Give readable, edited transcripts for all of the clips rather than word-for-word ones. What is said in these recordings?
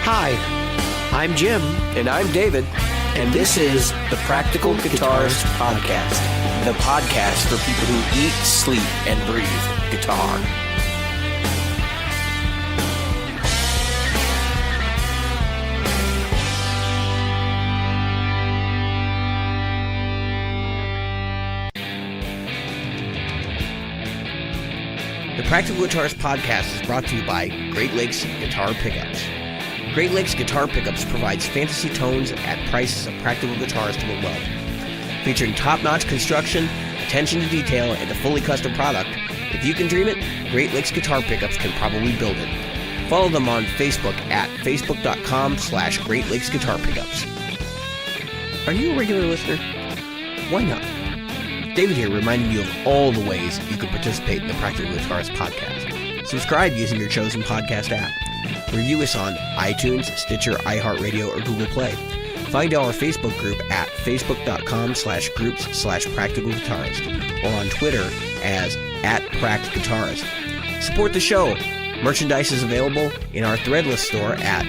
Hi, I'm Jim. And I'm David. And this is the Practical Guitarist Podcast. The podcast for people who eat, sleep, and breathe guitar. The Practical Guitarist Podcast is brought to you by Great Lakes Guitar Pickups. Great Lakes Guitar Pickups provides fantasy tones at prices a practical guitarist will love. Featuring top-notch construction, attention to detail, and a fully custom product, if you can dream it, Great Lakes Guitar Pickups can probably build it. Follow them on Facebook at facebook.com/Great Lakes Guitar Pickups. Are you a regular listener? Why not? David here reminding you of all the ways you can participate in the Practical Guitarist Podcast. Subscribe using your chosen podcast app. Review us on iTunes, Stitcher, iHeartRadio, or Google Play. Find our Facebook group at facebook.com/groups/Practical Guitarist or on Twitter as @PractGuitarist. Support the show. Merchandise is available in our Threadless store at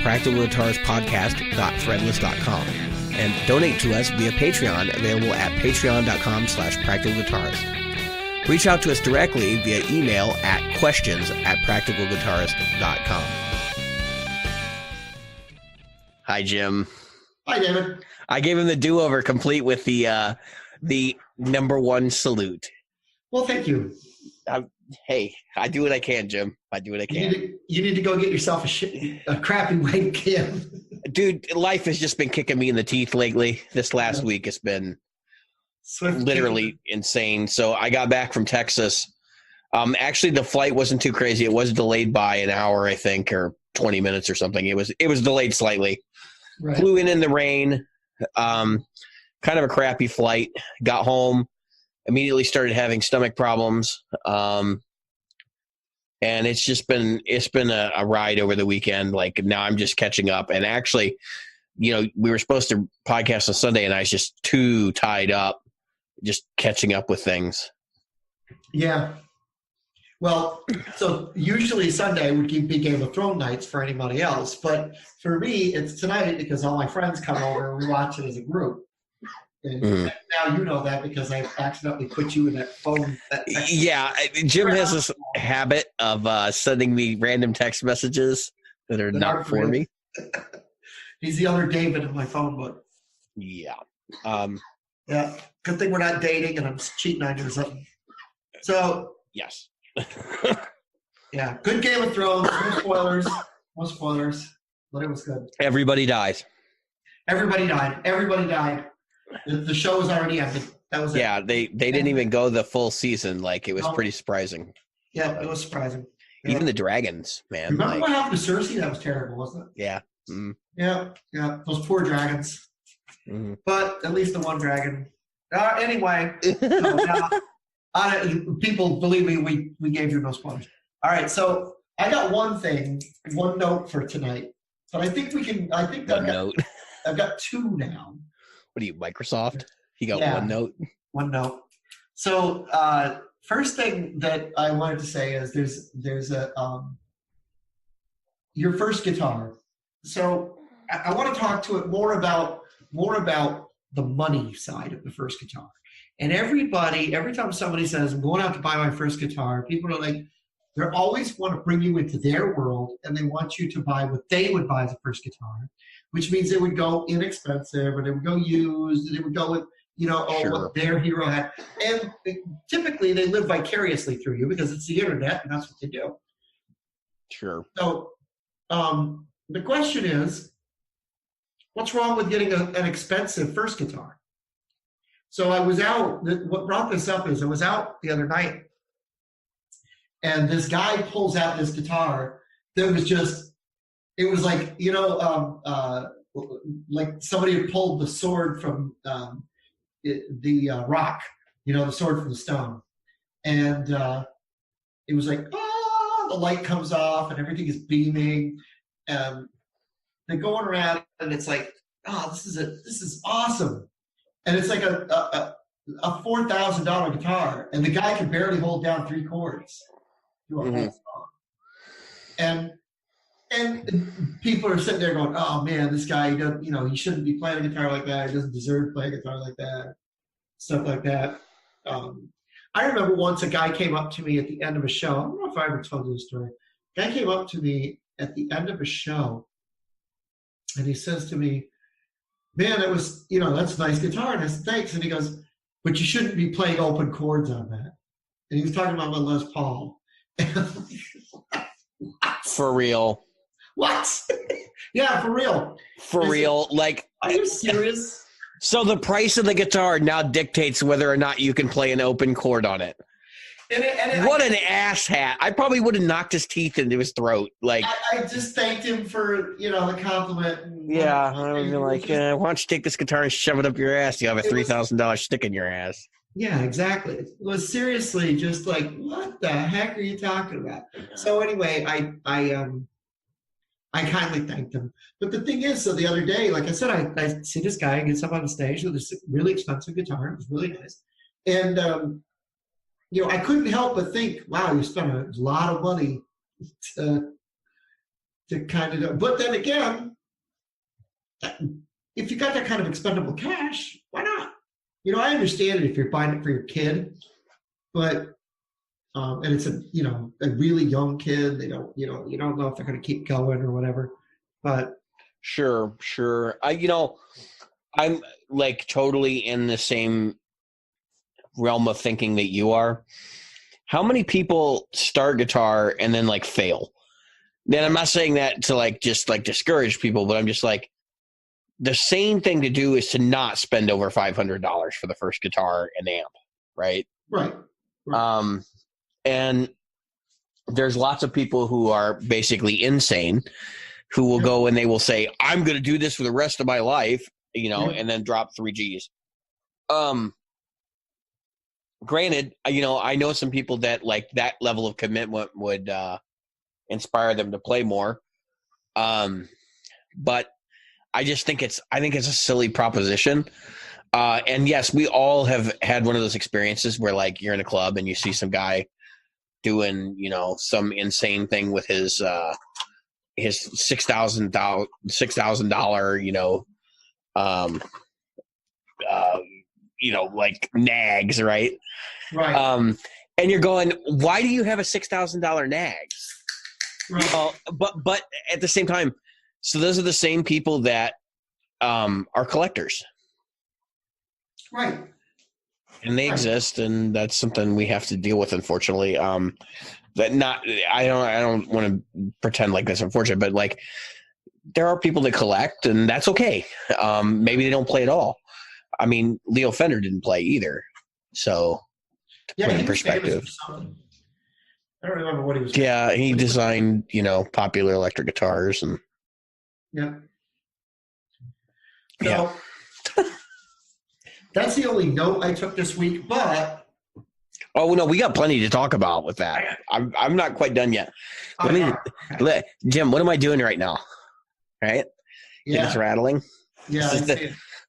practicalguitaristpodcast.threadless.com. And donate to us via Patreon, available at patreon.com/practicalguitarist. Reach out to us directly via email at questions@practicalguitarist.com. Hi, Jim. Hi, David. I gave him the do-over complete with the number one salute. Well, thank you. Hey, I do what I can, Jim. I do what I can. You need to go get yourself a crappy webcam. Dude, life has just been kicking me in the teeth lately. This last week has been literally insane. So I got back from Texas. Actually, the flight wasn't too crazy. It was delayed by an hour, I think, or 20 minutes or something. It was delayed slightly. Right. Flew in the rain. Kind of a crappy flight. Got home. Immediately started having stomach problems. And it's been a ride over the weekend. Like, now I'm just catching up. And actually, we were supposed to podcast on Sunday, and I was just too tied up, just catching up with things. Yeah. Well, so usually Sunday would be Game of Thrones nights for anybody else. But for me, it's tonight because all my friends come over and we watch it as a group. And now you know that because I accidentally put you in that phone. Yeah, Jim has this habit of sending me random text messages that are not for me. He's the other David in my phone book. Yeah. Yeah. Good thing we're not dating and I'm cheating on you or something. So. Yes. Yeah. Good Game of Thrones. No spoilers. No spoilers. But it was good. Everybody dies. Everybody died. The show was already ended. That was it. Yeah, they didn't even go the full season. Like, it was pretty surprising. Yeah, it was surprising. Yeah. Even the dragons, man. Remember what happened to Cersei? That was terrible, wasn't it? Yeah. Mm. Yeah. Those poor dragons. Mm. But at least the one dragon. Anyway, people, believe me, we gave you no spoilers. All right, so I got one note for tonight. But I think I've got two now. What are you, Microsoft? You got one note? One note. So first thing that I wanted to say is there's a your first guitar. So I want to talk to it more about the money side of the first guitar. And every time somebody says, I'm going out to buy my first guitar, people are like, they always want to bring you into their world and they want you to buy what they would buy as a first guitar, which means it would go inexpensive and it would go used and it would go with, what their hero had. And typically they live vicariously through you because it's the internet and that's what they do. Sure. So the question is, what's wrong with getting an expensive first guitar? So I was out, what brought this up is I was out the other night and this guy pulls out this guitar that was just, it was like, like somebody had pulled the sword from the rock, the sword from the stone. And it was like, the light comes off and everything is beaming. They're going around and it's like, this is awesome. And it's like a $4,000 guitar, and the guy can barely hold down 3 chords through a whole song. And And people are sitting there going, "Oh man, this guy, he doesn't, he shouldn't be playing a guitar like that. He doesn't deserve to play a guitar like that." Stuff like that. I remember once a guy came up to me at the end of a show. I don't know if I ever told you this story. A guy came up to me at the end of a show, and he says to me, "Man, that was, that's a nice guitar." And I said, "Thanks." And he goes, "But you shouldn't be playing open chords on that." And he was talking about my Les Paul. For real. What? Yeah, for real. For real. Like, are you serious? So the price of the guitar now dictates whether or not you can play an open chord on it. What an ass hat. I probably would have knocked his teeth into his throat. Like, I just thanked him for, the compliment. Yeah, I would be like, why don't you take this guitar and shove it up your ass? You have a $3,000 stick in your ass. Yeah, exactly. It was seriously just like, what the heck are you talking about? So anyway, I kindly thanked him. But the thing is, so the other day, like I said, I see this guy gets up on the stage with this really expensive guitar. It was really nice. And, I couldn't help but think, wow, you spent a lot of money to kind of do. But then again, if you got that kind of expendable cash, why not? I understand it if you're buying it for your kid, but and it's a really young kid. They don't you don't know if they're going to keep going or whatever. But sure. I'm like totally in the same realm of thinking that you are. How many people start guitar and then like fail? Then I'm not saying that to like just like discourage people, but I'm just like, the sane thing to do is to not spend over $500 for the first guitar and amp, right? Right. And there's lots of people who are basically insane who will go and they will say, I'm going to do this for the rest of my life, and then drop 3 Gs. Granted, I know some people that like that level of commitment would inspire them to play more. But I just think it's a silly proposition. And yes, we all have had one of those experiences where like you're in a club and you see some guy doing, some insane thing with his $6,000, like nags, right? Right. And you're going, why do you have a $6,000 nags? Right. But at the same time, so those are the same people that are collectors. Right. And they exist, and that's something we have to deal with, unfortunately. I don't want to pretend like that's unfortunate, but like there are people that collect, and that's okay. Maybe they don't play at all. I mean, Leo Fender didn't play either. So to put in perspective. I don't remember what he was. Yeah, he designed, popular electric guitars and yeah. Yeah. So, that's the only note I took this week, but oh no, we got plenty to talk about with that. I'm not quite done yet. Jim, what am I doing right now? Right? Yeah. It's rattling. Yeah.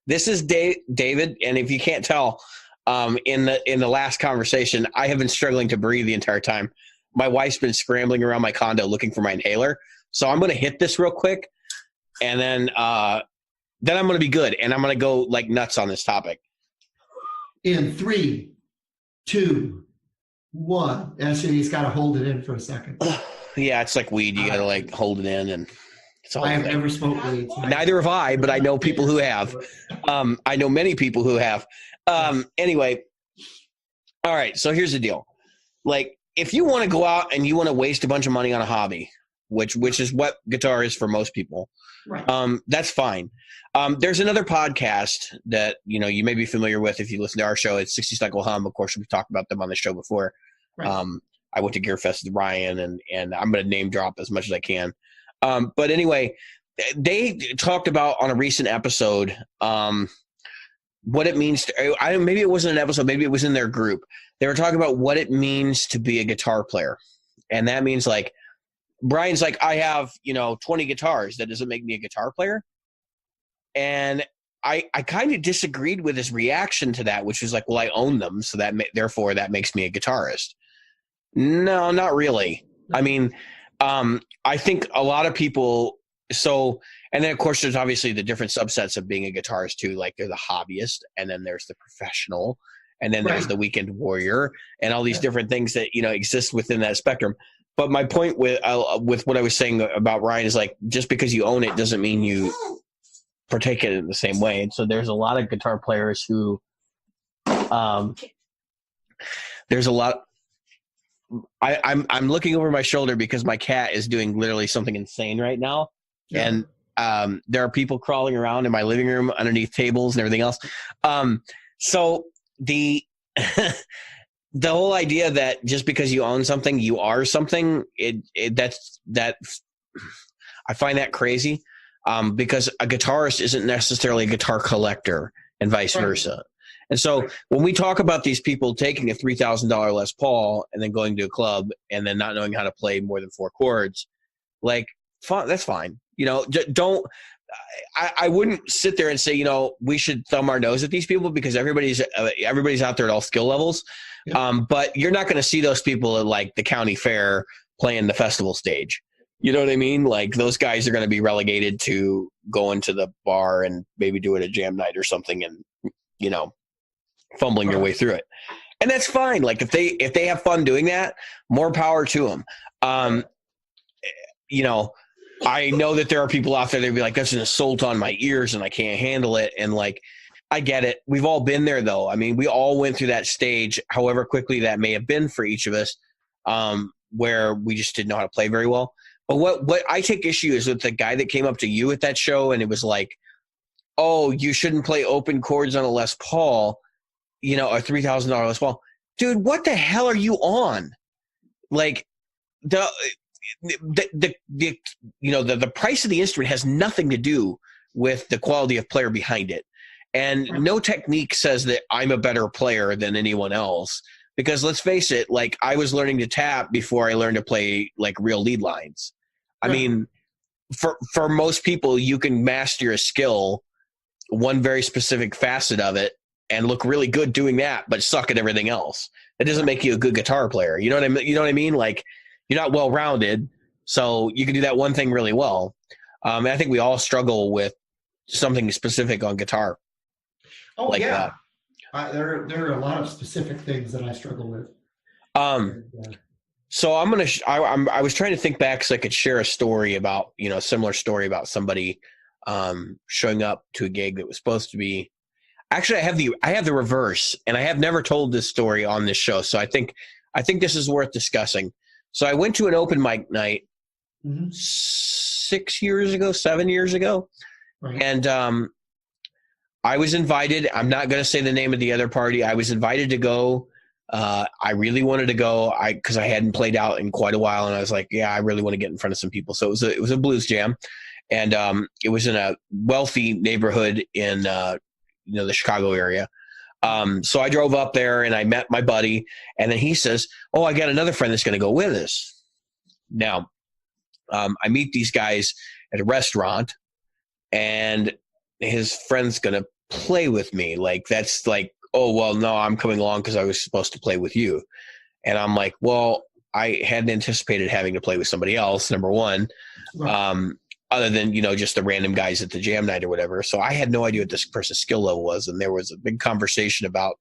This is David, and if you can't tell, in the last conversation, I have been struggling to breathe the entire time. My wife's been scrambling around my condo looking for my inhaler, so I'm going to hit this real quick, and then I'm going to be good, and I'm going to go like nuts on this topic. In 3, 2, 1. Actually, he's got to hold it in for a second. Yeah, it's like weed. You got to like hold it in, and it's all. I have never smoked weed. Neither have I, but I know people who have. I know many people who have. Anyway, all right. So here's the deal. Like, if you want to go out and you want to waste a bunch of money on a hobby, which is what guitar is for most people, right. That's fine. There's another podcast that, you may be familiar with if you listen to our show. It's 60 Cycle Hum. Of course, we've talked about them on the show before. Right. I went to Gear Fest with Ryan, and I'm going to name drop as much as I can. But anyway, they talked about on a recent episode what it means to, maybe it wasn't an episode, maybe it was in their group. They were talking about what it means to be a guitar player. And that means like, Brian's like, I have, 20 guitars. That doesn't make me a guitar player. And I kind of disagreed with his reaction to that, which was like, well, I own them. So therefore that makes me a guitarist. No, not really. I mean, I think a lot of people, and then of course there's obviously the different subsets of being a guitarist too. Like there's the hobbyist, and then there's the professional, and then there's the weekend warrior, and all these different things that, exist within that spectrum. But my point with what I was saying about Ryan is like, just because you own it doesn't mean you partake in it in the same way. And so there's a lot of guitar players who, there's a lot. I'm looking over my shoulder because my cat is doing literally something insane right now, and there are people crawling around in my living room underneath tables and everything else. So the the whole idea that just because you own something, you are something, that's I find that crazy, because a guitarist isn't necessarily a guitar collector and vice versa. And so when we talk about these people taking a $3,000 Les Paul and then going to a club and then not knowing how to play more than 4 chords, like, that's fine. Don't. I wouldn't sit there and say, we should thumb our nose at these people, because everybody's out there at all skill levels. Yeah. But you're not going to see those people at like the county fair playing the festival stage. You know what I mean? Like those guys are going to be relegated to going to the bar and maybe doing a jam night or something, and fumbling your way through it. And that's fine. Like if they have fun doing that, more power to them. I know that there are people out there that be like, that's an assault on my ears and I can't handle it. And like, I get it. We've all been there though. I mean, we all went through that stage, however quickly that may have been for each of us, where we just didn't know how to play very well. But what I take issue is with the guy that came up to you at that show and it was like, oh, you shouldn't play open chords on a Les Paul, a $3,000 Les Paul. Dude, what the hell are you on? Like the price of the instrument has nothing to do with the quality of player behind it. And no technique says that I'm a better player than anyone else, because let's face it, like I was learning to tap before I learned to play like real lead lines. I mean, for most people, you can master a skill, one very specific facet of it, and look really good doing that, but suck at everything else. That doesn't make you a good guitar player. You know what I mean? Like, you're not well-rounded, so you can do that one thing really well. And I think we all struggle with something specific on guitar. Oh, like yeah. There are a lot of specific things that I struggle with. So I was trying to think back so I could share a story about, a similar story about somebody showing up to a gig that was supposed to be. Actually, I have the reverse, and I have never told this story on this show, so I think this is worth discussing. So I went to an open mic night 7 years ago, right. And I was invited. I'm not going to say the name of the other party. I was invited to go. I really wanted to go because I hadn't played out in quite a while, and I was like, yeah, I really want to get in front of some people. So it was a blues jam, and it was in a wealthy neighborhood in the Chicago area. So I drove up there and I met my buddy, and then he says, oh, I got another friend that's going to go with us. Now, I meet these guys at a restaurant, and his friend's going to play with me. Like, that's like, oh, well, no, I'm coming along because I was supposed to play with you. And I'm like, well, I hadn't anticipated having to play with somebody else, number one. Right. Other than, just the random guys at the jam night or whatever. So I had no idea what this person's skill level was. And there was a big conversation about,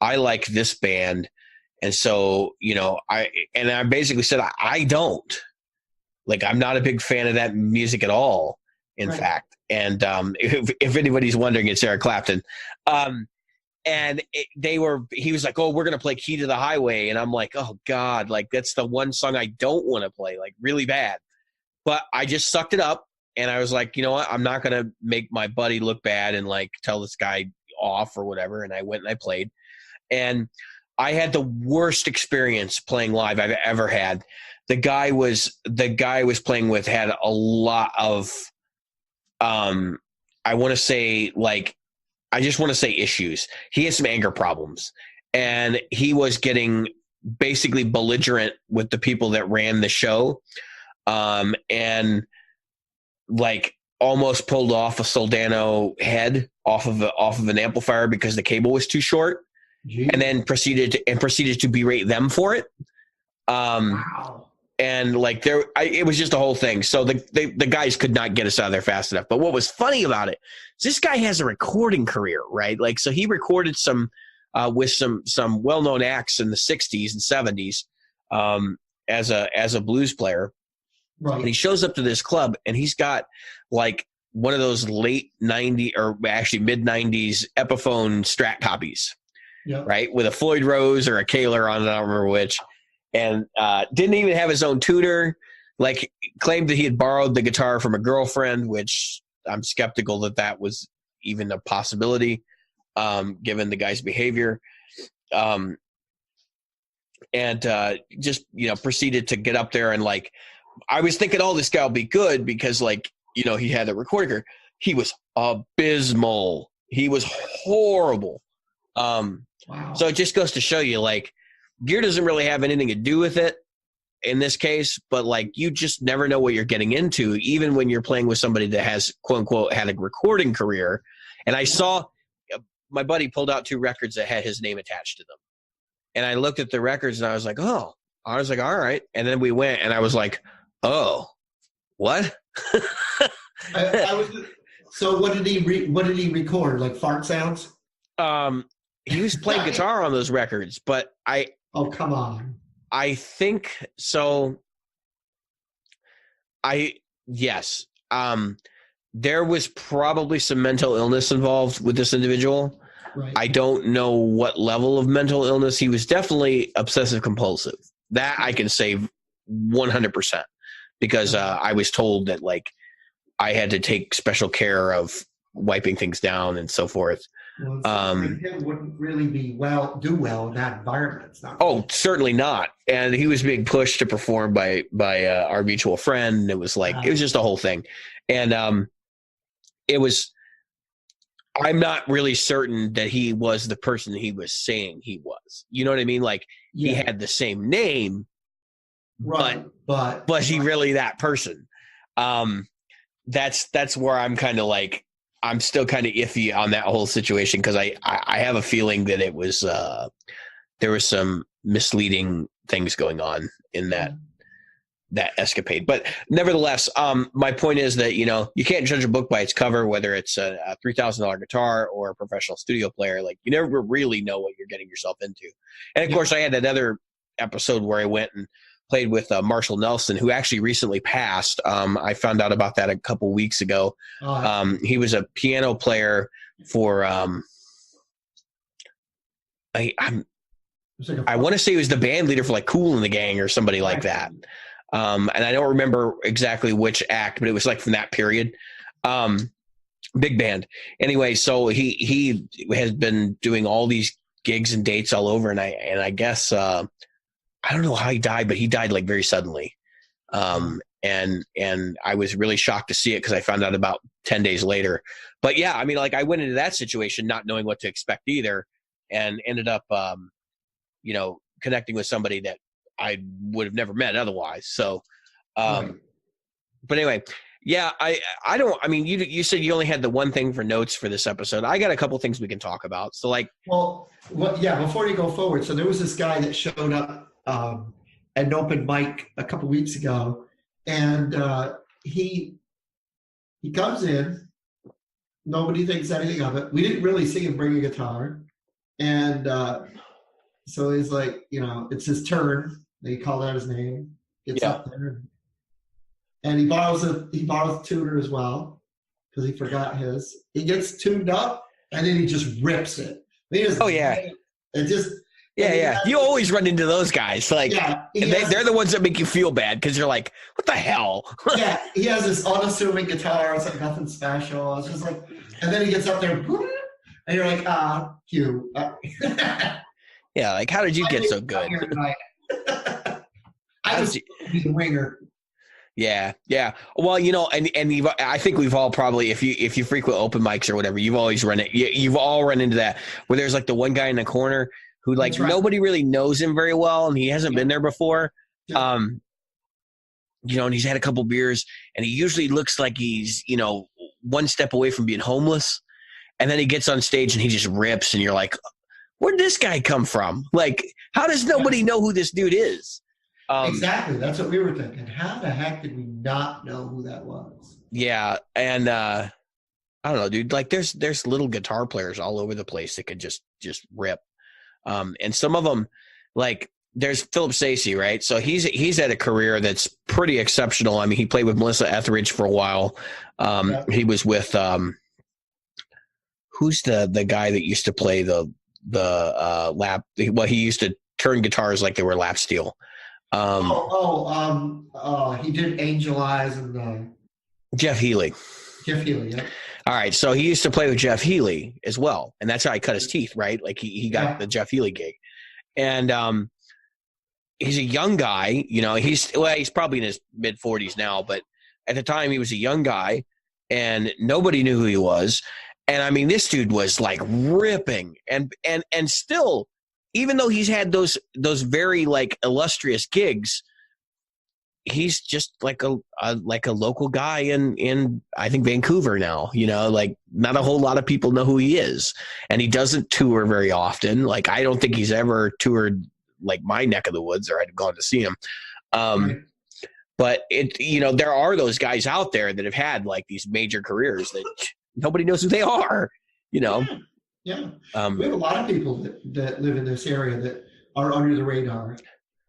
I like this band. And so, I basically said, I don't. Like, I'm not a big fan of that music at all, in fact. And if anybody's wondering, it's Eric Clapton. And he was like, oh, we're going to play Key to the Highway. And I'm like, oh, God, like, that's the one song I don't want to play, like, really bad. But I just sucked it up, and I was like, you know what? I'm not going to make my buddy look bad and like tell this guy off or whatever. And I went and I played, and I had the worst experience playing live I've ever had. The guy I was playing with had a lot of, I just want to say issues. He had some anger problems, and he was getting basically belligerent with the people that ran the show. And like almost pulled off a Soldano head off of an amplifier because the cable was too short. Jeez. And then proceeded to berate them for it. Wow. And like it was just a whole thing. So the guys could not get us out of there fast enough. But what was funny about it is this guy has a recording career, right? Like, so he recorded some with some well-known acts in the 60s and 70s as a blues player. Right. And he shows up to this club and he's got like one of those late 90s or actually mid 90s Epiphone Strat copies, right? With a Floyd Rose or a Kaler on it, I don't remember which. And didn't even have his own tuner, like claimed that he had borrowed the guitar from a girlfriend, which I'm skeptical that was even a possibility, given the guy's behavior. And just, proceeded to get up there. And like, I was thinking, oh, this guy will be good because like, he had a recording career. He was abysmal. He was horrible. Wow. So it just goes to show you, like, gear doesn't really have anything to do with it in this case, but like you just never know what you're getting into, even when you're playing with somebody that has quote unquote had a recording career. And I saw my buddy pulled out 2 records that had his name attached to them. And I looked at the records and I was like, all right. And then we went and I was like, oh, what? So what did he record? Like fart sounds? He was playing guitar on those records, but oh, come on. I think so. Yes. There was probably some mental illness involved with this individual. Right. I don't know what level of mental illness. He was definitely obsessive compulsive. That I can say 100% because I was told that like I had to take special care of wiping things down and so forth. Well, him wouldn't really do well in that environment. It's not. Oh, certainly not. And he was being pushed to perform by our mutual friend. It was like, it was just a whole thing. And it was, I'm not really certain that he was the person he was saying he was. You know what I mean? Like he had the same name, right? But was he really that person? That's where I'm kind of like, I'm still kind of iffy on that whole situation because I have a feeling that it was there was some misleading things going on in that escapade. But nevertheless, my point is that you can't judge a book by its cover, whether it's a $3,000 guitar or a professional studio player. Like you never really know what you're getting yourself into. And of course, I had another episode where I went and played with Marshall Nelson, who actually recently passed. I found out about that a couple weeks ago. He was a piano player for I want to say he was the band leader for like Kool and the Gang or somebody like that. And I don't remember exactly which act, but it was like from that period. Big band. Anyway, so he has been doing all these gigs and dates all over, and I guess I don't know how he died, but he died like very suddenly. And I was really shocked to see it because I found out about 10 days later. But yeah, I mean, like I went into that situation not knowing what to expect either, and ended up, connecting with somebody that I would have never met otherwise. So, but anyway, yeah, you said you only had the one thing for notes for this episode. I got a couple things we can talk about. So like, before you go forward. So there was this guy that showed up at an open mic a couple weeks ago, and he comes in. Nobody thinks anything of it. We didn't really see him bring a guitar, and so he's like, it's his turn. They called out his name. Gets up there, and he borrows the tuner as well because he forgot his. He gets tuned up, and then he just rips it. It just. Yeah. You always run into those guys. Like, they're the ones that make you feel bad because you're like, what the hell? Yeah, he has this unassuming guitar. It's like nothing special. It's just like, and then he gets up there, and you're like, Hugh. Yeah, like, how did you get so good? I was the winger. Yeah. Well, and I think we've all probably, if you frequent open mics or whatever, you've always run it. You've all run into that where there's like the one guy in the corner who like nobody really knows him very well, and he hasn't been there before. Yeah. And he's had a couple beers, and he usually looks like he's, one step away from being homeless. And then he gets on stage and he just rips, and you're like, where'd this guy come from? Like, how does nobody know who this dude is? Exactly. That's what we were thinking. How the heck did we not know who that was? Yeah, and I don't know, dude. Like, there's little guitar players all over the place that could just rip. And some of them, like, there's Philip Stacey, right? So he's had a career that's pretty exceptional. I mean, he played with Melissa Etheridge for a while. He was with who's the guy that used to play the lap? Well, he used to turn guitars like they were lap steel. He did Angel Eyes and Jeff Healey. Jeff Healey, yeah. All right, so he used to play with Jeff Healey as well, and that's how he cut his teeth, right? Like he got the Jeff Healey gig, and he's a young guy. You know, he's probably in his mid 40s now, but at the time he was a young guy, and nobody knew who he was. And I mean, this dude was like ripping, and still, even though he's had those very like illustrious gigs, he's just like a local guy in I think Vancouver now. You know, like not a whole lot of people know who he is, and he doesn't tour very often. Like I don't think he's ever toured like my neck of the woods, or I'd have gone to see him. But there are those guys out there that have had like these major careers that nobody knows who they are. You know. Yeah. We have a lot of people that live in this area that are under the radar,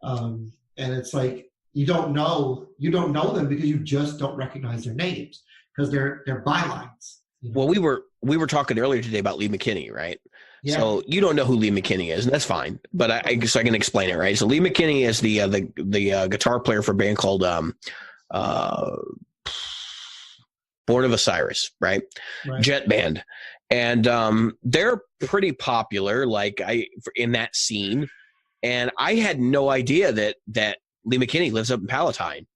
and it's like you don't know them because you just don't recognize their names because they're bylines. You know? Well, we were talking earlier today about Lee McKinney, right? Yeah. So you don't know who Lee McKinney is, and that's fine. But I guess I can explain it, right? So Lee McKinney is the guitar player for a band called Born of Osiris, right? Jet band. And they're pretty popular, like in that scene. And I had no idea that Lee McKinney lives up in Palatine.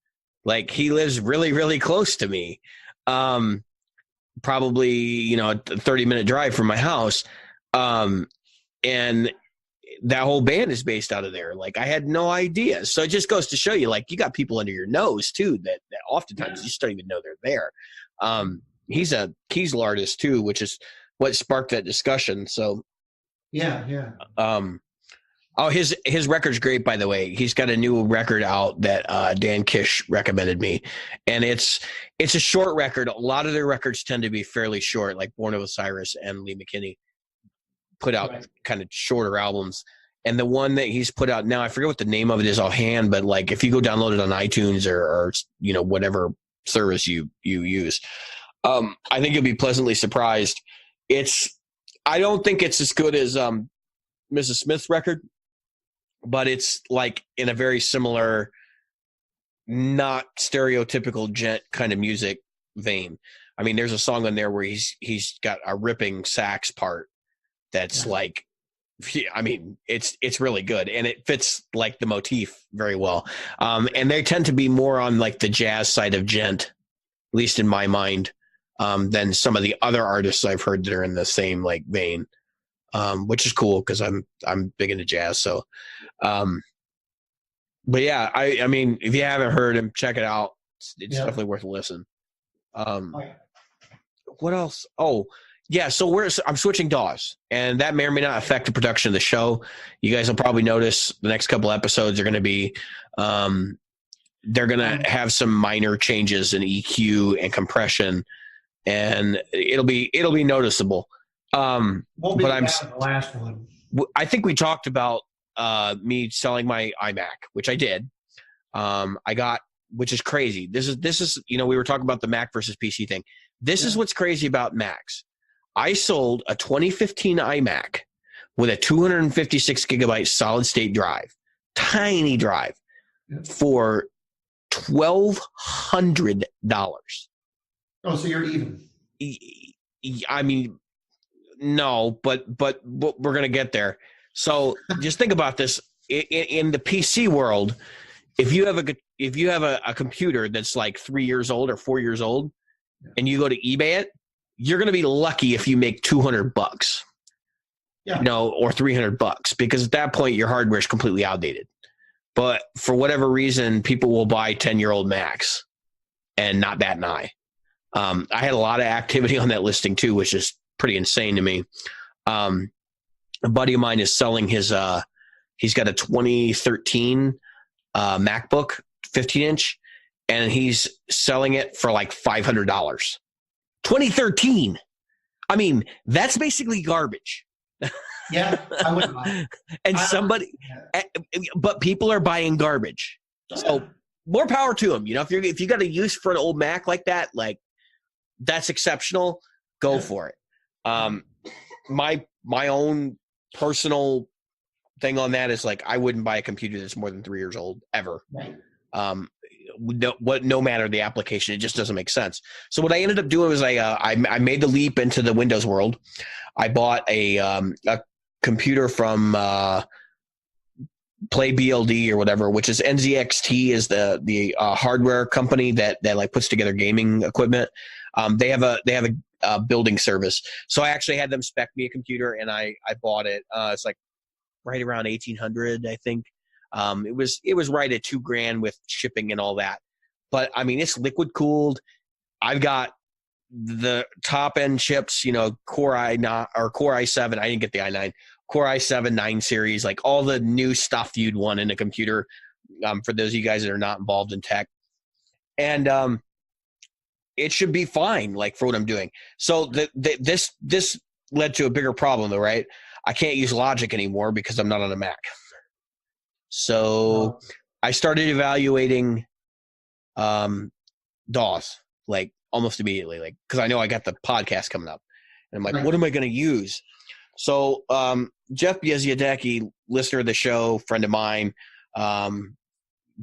Like he lives really, really close to me. Probably, a 30-minute drive from my house. And that whole band is based out of there. Like I had no idea. So it just goes to show you, like you got people under your nose too that oftentimes you just don't even know they're there. He's a Kiesel artist too, which is what sparked that discussion. So yeah. His record's great, by the way. He's got a new record out that Dan Kish recommended me, and it's a short record. A lot of their records tend to be fairly short, like Born of Osiris and Lee McKinney put out kind of shorter albums. And the one that he's put out now, I forget what the name of it is offhand, but like if you go download it on iTunes or whatever service you use, I think you'll be pleasantly surprised. I don't think it's as good as Mrs. Smith's record, but it's like in a very similar, not stereotypical gent kind of music vein. I mean, there's a song on there where he's got a ripping sax part that's like, I mean, it's really good, and it fits like the motif very well. And they tend to be more on like the jazz side of gent, at least in my mind, than some of the other artists I've heard that are in the same like vein, which is cool because I'm big into jazz. So, but yeah, I mean, if you haven't heard him, check it out. It's definitely worth a listen. What else? Oh, yeah. So I'm switching DAWs, and that may or may not affect the production of the show. You guys will probably notice the next couple episodes are going to be, they're going to have some minor changes in EQ and compression, and it'll be noticeable. Won't be but the last one. I think we talked about me selling my iMac, which I did. I got, which is crazy. This is we were talking about the Mac versus PC thing. This is what's crazy about Macs. I sold a 2015 iMac with a 256 gigabyte solid state drive, tiny drive, for $1,200. Oh, so you're even. I mean, no, but we're gonna get there. So just think about this in the PC world. If you have a computer that's like 3 years old or 4 years old, and you go to eBay it, you're gonna be lucky if you make $200, or $300, because at that point your hardware is completely outdated. But for whatever reason, people will buy 10-year-old Macs and not bat an eye. I had a lot of activity on that listing too, which is pretty insane to me. A buddy of mine is selling his, he's got a 2013 MacBook 15-inch, and he's selling it for like $500. 2013. I mean, that's basically garbage. Yeah, I wouldn't mind. And but people are buying garbage. So more power to them. You know, if you got a use for an old Mac like that, like that's exceptional. Go for it. My own personal thing on that is like I wouldn't buy a computer that's more than 3 years old ever. Right. No matter the application, it just doesn't make sense. So what I ended up doing was I made the leap into the Windows world. I bought a computer from Play BLD or whatever, which is NZXT is the hardware company that like puts together gaming equipment. They have a building service. So I actually had them spec me a computer and I bought it. It's like right around 1,800, I think. It was right at $2,000 with shipping and all that. But I mean, it's liquid cooled. I've got the top end chips, you know, Core i7. I didn't get the i9. Core i7 9 series, like all the new stuff you'd want in a computer. For those of you guys that are not involved in tech, and it should be fine, like for what I'm doing. So this led to a bigger problem, though, right? I can't use Logic anymore because I'm not on a Mac. So I started evaluating DAWs like almost immediately, like because I know I got the podcast coming up, and I'm like, what am I going to use? So Jeff Biesiadecki, listener of the show, friend of mine,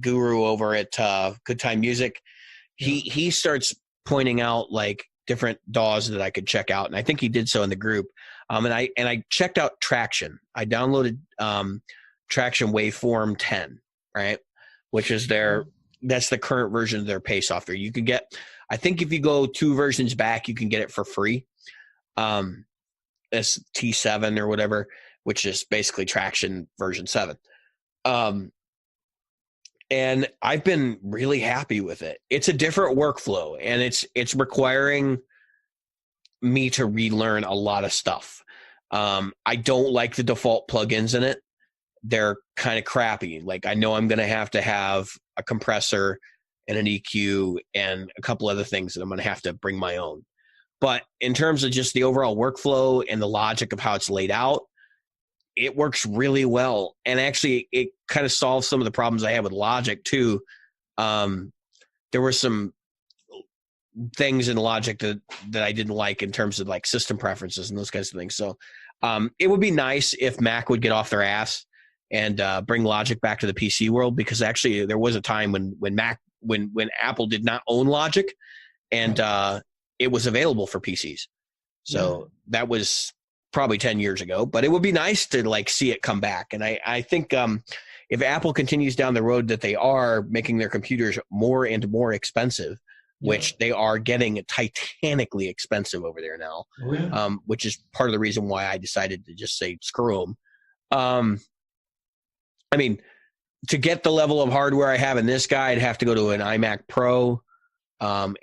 guru over at Good Time Music, he starts pointing out like different DAWs that I could check out, and I think he did so in the group. And I checked out Traction. I downloaded Traction Waveform 10, right? Which is that's the current version of their pay software. You can get, I think if you go 2 versions back, you can get it for free. It's T7 or whatever, which is basically Traction version 7. And I've been really happy with it. It's a different workflow, and it's requiring me to relearn a lot of stuff. I don't like the default plugins in it. They're kind of crappy. Like I know I'm going to have a compressor and an EQ and a couple other things that I'm going to have to bring my own. But in terms of just the overall workflow and the logic of how it's laid out, it works really well. And actually it kind of solves some of the problems I had with Logic too. There were some things in Logic that I didn't like in terms of like system preferences and those kinds of things. So it would be nice if Mac would get off their ass and bring Logic back to the PC world, because actually there was a time when Apple did not own Logic, and it was available for PCs. So that was probably 10 years ago, but it would be nice to like see it come back. And I think if Apple continues down the road that they are making their computers more and more expensive, which they are getting titanically expensive over there now, which is part of the reason why I decided to just say screw them. I mean, to get the level of hardware I have in this guy, I'd have to go to an iMac Pro, and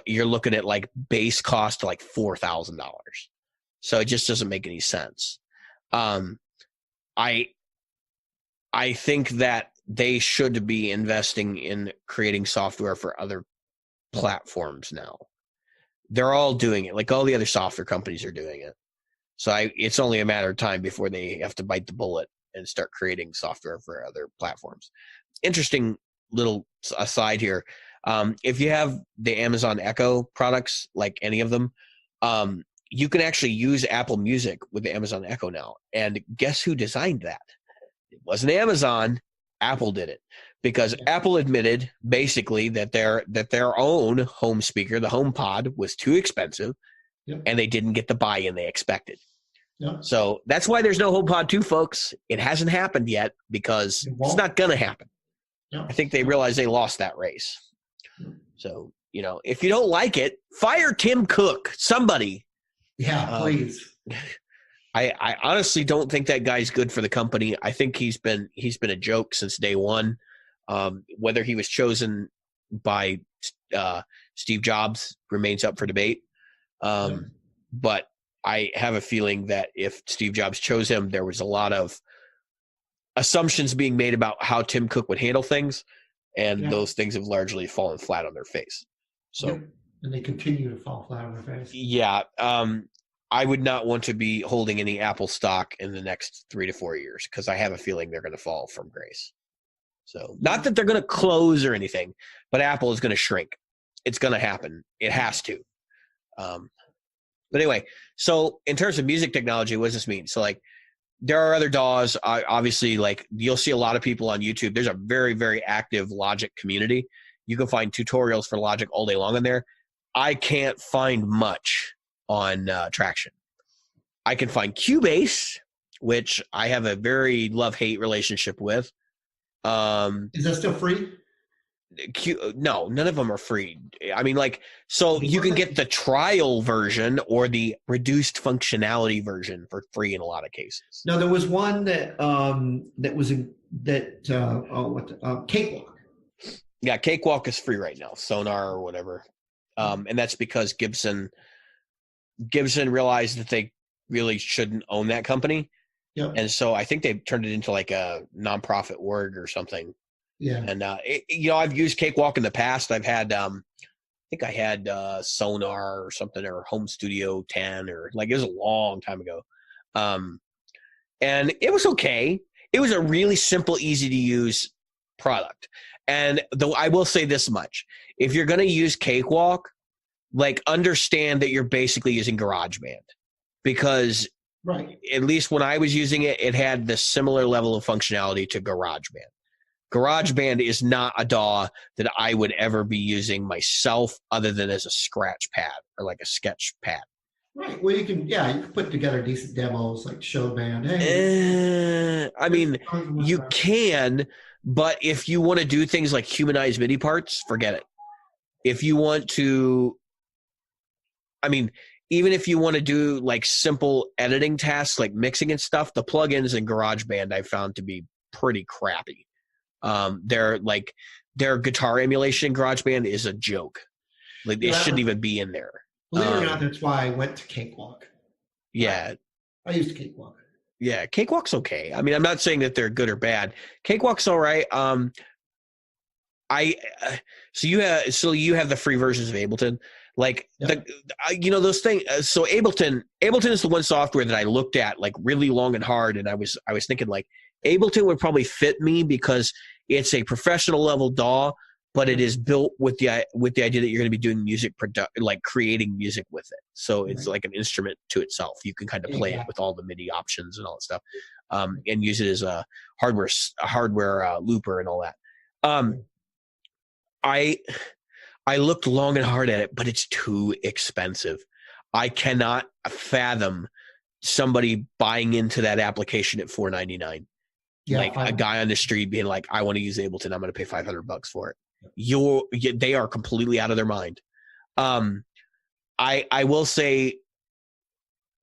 you're looking at like base cost to like $4,000. So it just doesn't make any sense. I think that they should be investing in creating software for other platforms now. They're all doing it. Like all the other software companies are doing it. So it's only a matter of time before they have to bite the bullet and start creating software for other platforms. Interesting little aside here. If you have the Amazon Echo products, like any of them, you can actually use Apple Music with the Amazon Echo now. And guess who designed that? It wasn't Amazon. Apple did it, because Apple admitted basically that their own home speaker, the HomePod, was too expensive, and they didn't get the buy-in they expected. So that's why there's no HomePod 2, folks. It hasn't happened yet because it's not going to happen. I think they realized they lost that race. So, you know, if you don't like it, fire Tim Cook, somebody. Yeah, please. I honestly don't think that guy's good for the company. I think he's been a joke since day one. Whether he was chosen by Steve Jobs remains up for debate. But I have a feeling that if Steve Jobs chose him, there was a lot of assumptions being made about how Tim Cook would handle things, and Yeah. those things have largely fallen flat on their face. So, Yep. And they continue to fall flat on their face. yeah, I would not want to be holding any Apple stock in the next 3 to 4 years because I have a feeling they're going to fall from grace. So, not that they're going to close or anything, but Apple is going to shrink. It's going to happen. It has to. But anyway, so in terms of music technology, what does this mean? So, like, there are other DAWs. Obviously, like, you'll see a lot of people on YouTube. There's a very, very active Logic community. You can find tutorials for Logic all day long in there. I can't find much on Traction. I can find Cubase, which I have a very love-hate relationship with. Is that still free? No, none of them are free. I mean, like, so you can get the trial version or the reduced functionality version for free in a lot of cases. No, there was one that Cakewalk. Yeah, Cakewalk is free right now, Sonar or whatever, and that's because Gibson realized that they really shouldn't own that company, and so I think they've turned it into like a nonprofit org or something. Yeah, and I've used Cakewalk in the past. I've had I think I had Sonar or something, or Home Studio 10, or like, it was a long time ago, and it was okay. It was a really simple, easy to use product. And though I will say this much, if you're going to use Cakewalk, like, understand that you're basically using GarageBand, because right. At least when I was using it, it had the similar level of functionality to GarageBand. GarageBand is not a DAW that I would ever be using myself other than as a scratch pad or like a sketch pad. Right. Well, you can put together decent demos like show band. Hey, I mean, you can, but if you want to do things like humanize MIDI parts, forget it. If you want to, I mean, even if you want to do like simple editing tasks like mixing and stuff, the plugins in GarageBand I found to be pretty crappy. Their guitar emulation in GarageBand is a joke. Like, it shouldn't even be in there. Believe it or not, that's why I went to Cakewalk. Yeah. I used Cakewalk. Yeah, Cakewalk's okay. I mean, I'm not saying that they're good or bad. Cakewalk's all right. So you have the free versions of Ableton. Like, yep. Those things. So Ableton is the one software that I looked at like really long and hard, and I was thinking like Ableton would probably fit me because it's a professional level DAW, but it is built with the idea that you're going to be doing music like creating music with it. So it's like an instrument to itself. You can kind of play it with all the MIDI options and all that stuff, and use it as a hardware looper and all that. I looked long and hard at it, but it's too expensive. I cannot fathom somebody buying into that application at $4.99. Like a guy on the street being like, I want to use Ableton, I'm going to pay $500 for it. They are completely out of their mind. I will say,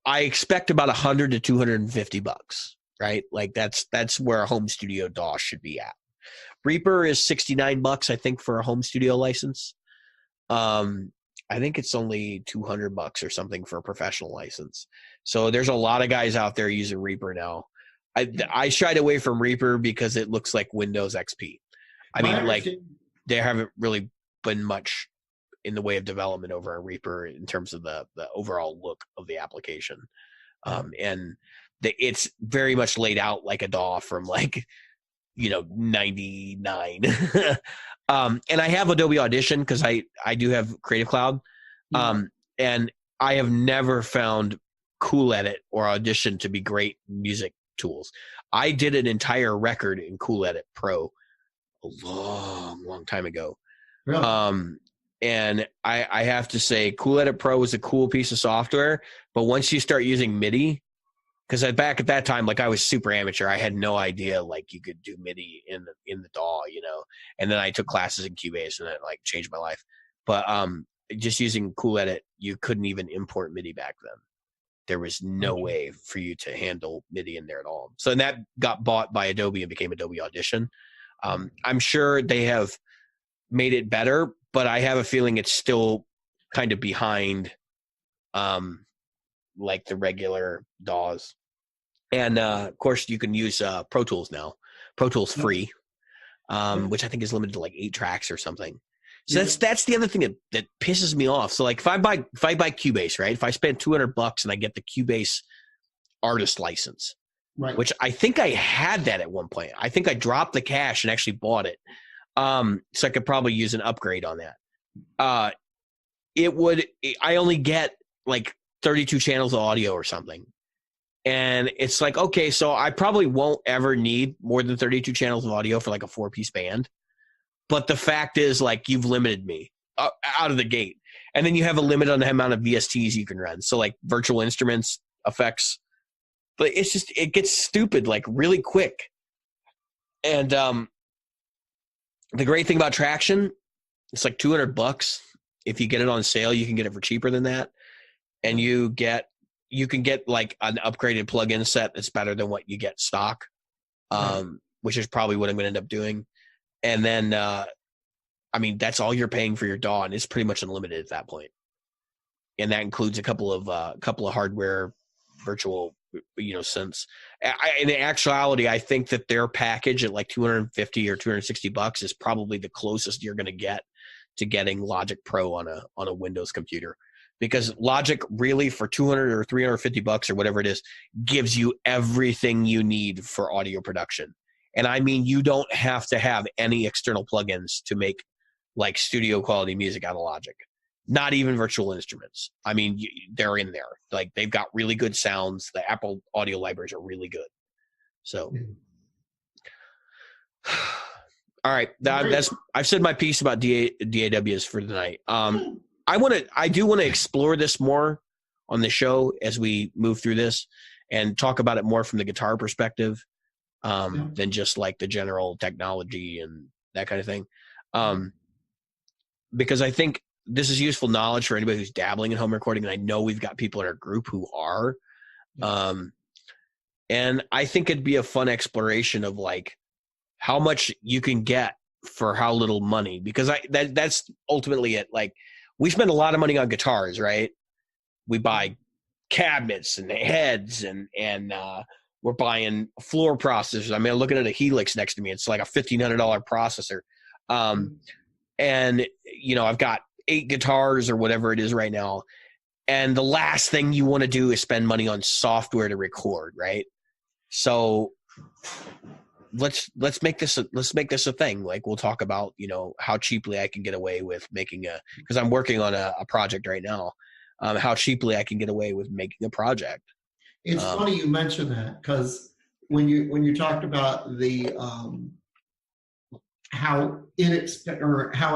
I expect about $100 to $250, right? Like, that's where a home studio DAW should be at. Reaper is $69, I think, for a home studio license. I think it's only $200 or something for a professional license. So there's a lot of guys out there using Reaper now. I shied away from Reaper because it looks like Windows XP. I mean, like, there haven't really been much in the way of development over a Reaper in terms of the overall look of the application. And it's very much laid out like a DAW from like, 99. And I have Adobe Audition because I do have Creative Cloud. And I have never found Cool Edit or Audition to be great music tools. I did an entire record in Cool Edit Pro a long time ago. Really? And I have to say, Cool Edit Pro is a cool piece of software, but once you start using MIDI, because back at that time, like, I was super amateur. I had no idea like you could do MIDI in the DAW, and then I took classes in Cubase and it like changed my life. But just using Cool Edit, you couldn't even import MIDI back then. There was no way for you to handle MIDI in there at all. So that got bought by Adobe and became Adobe Audition. I'm sure they have made it better, but I have a feeling it's still kind of behind like the regular DAWs. And of course, you can use Pro Tools now. Pro Tools free, which I think is limited to like 8 tracks or something. So that's the other thing that pisses me off. So like if I buy Cubase, right? If I spend $200 and I get the Cubase artist license, right, which I think I had that at one point. I think I dropped the cash and actually bought it. So I could probably use an upgrade on that. I only get like 32 channels of audio or something. And it's like, okay, so I probably won't ever need more than 32 channels of audio for like a 4-piece band. But the fact is, like, you've limited me out of the gate. And then you have a limit on the amount of VSTs you can run. So like virtual instruments, effects. But it's just, it gets stupid like really quick. And the great thing about Traction, it's like $200. If you get it on sale, you can get it for cheaper than that. And you can get like an upgraded plug-in set that's better than what you get stock, which is probably what I'm going to end up doing. And then, I mean, that's all you're paying for your DAW, and it's pretty much unlimited at that point. And that includes a couple of hardware virtual, synths. In actuality, I think that their package at like $250 or $260 is probably the closest you're going to get to getting Logic Pro on a Windows computer. Because Logic really for $200 or $350 or whatever it is gives you everything you need for audio production. And I mean, you don't have to have any external plugins to make like studio quality music out of Logic. Not even virtual instruments. I mean, they're in there. Like they've got really good sounds. The Apple audio libraries are really good. So, all right, I've said my piece about DAWs for tonight. I do want to explore this more on the show as we move through this and talk about it more from the guitar perspective than just like the general technology and that kind of thing. Because I think this is useful knowledge for anybody who's dabbling in home recording. And I know we've got people in our group who are. And I think it'd be a fun exploration of like how much you can get for how little money, because that's ultimately it. Like, we spend a lot of money on guitars, right? We buy cabinets and heads and we're buying floor processors. I mean, I'm looking at a Helix next to me. It's like a $1,500 processor. And I've got 8 guitars or whatever it is right now. And the last thing you want to do is spend money on software to record, right? So let's make this a thing. Like, we'll talk about, how cheaply I can get away with making because I'm working on a project right now, how cheaply I can get away with making a project. It's funny you mentioned that, because when you talked about the how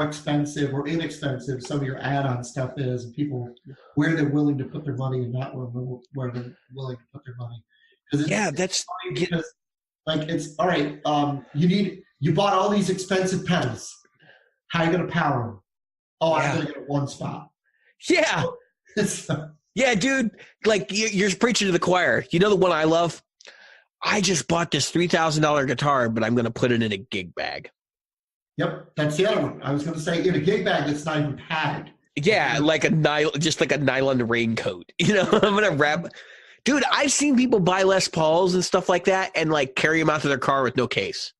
expensive or inexpensive some of your add-on stuff is, and people where they're willing to put their money and not where they're willing to put their money. That's funny because like, it's all right. You bought all these expensive pedals. How are you going to power them? Oh, I'm going to get one spot. Yeah. Yeah, dude. Like, you're preaching to the choir. You know the one I love? I just bought this $3,000 guitar, but I'm going to put it in a gig bag. Yep, that's the other one. I was going to say in a gig bag that's not even padded. Yeah, like a nylon raincoat. I'm going to wrap. Dude, I've seen people buy Les Pauls and stuff like that and like carry them out to their car with no case.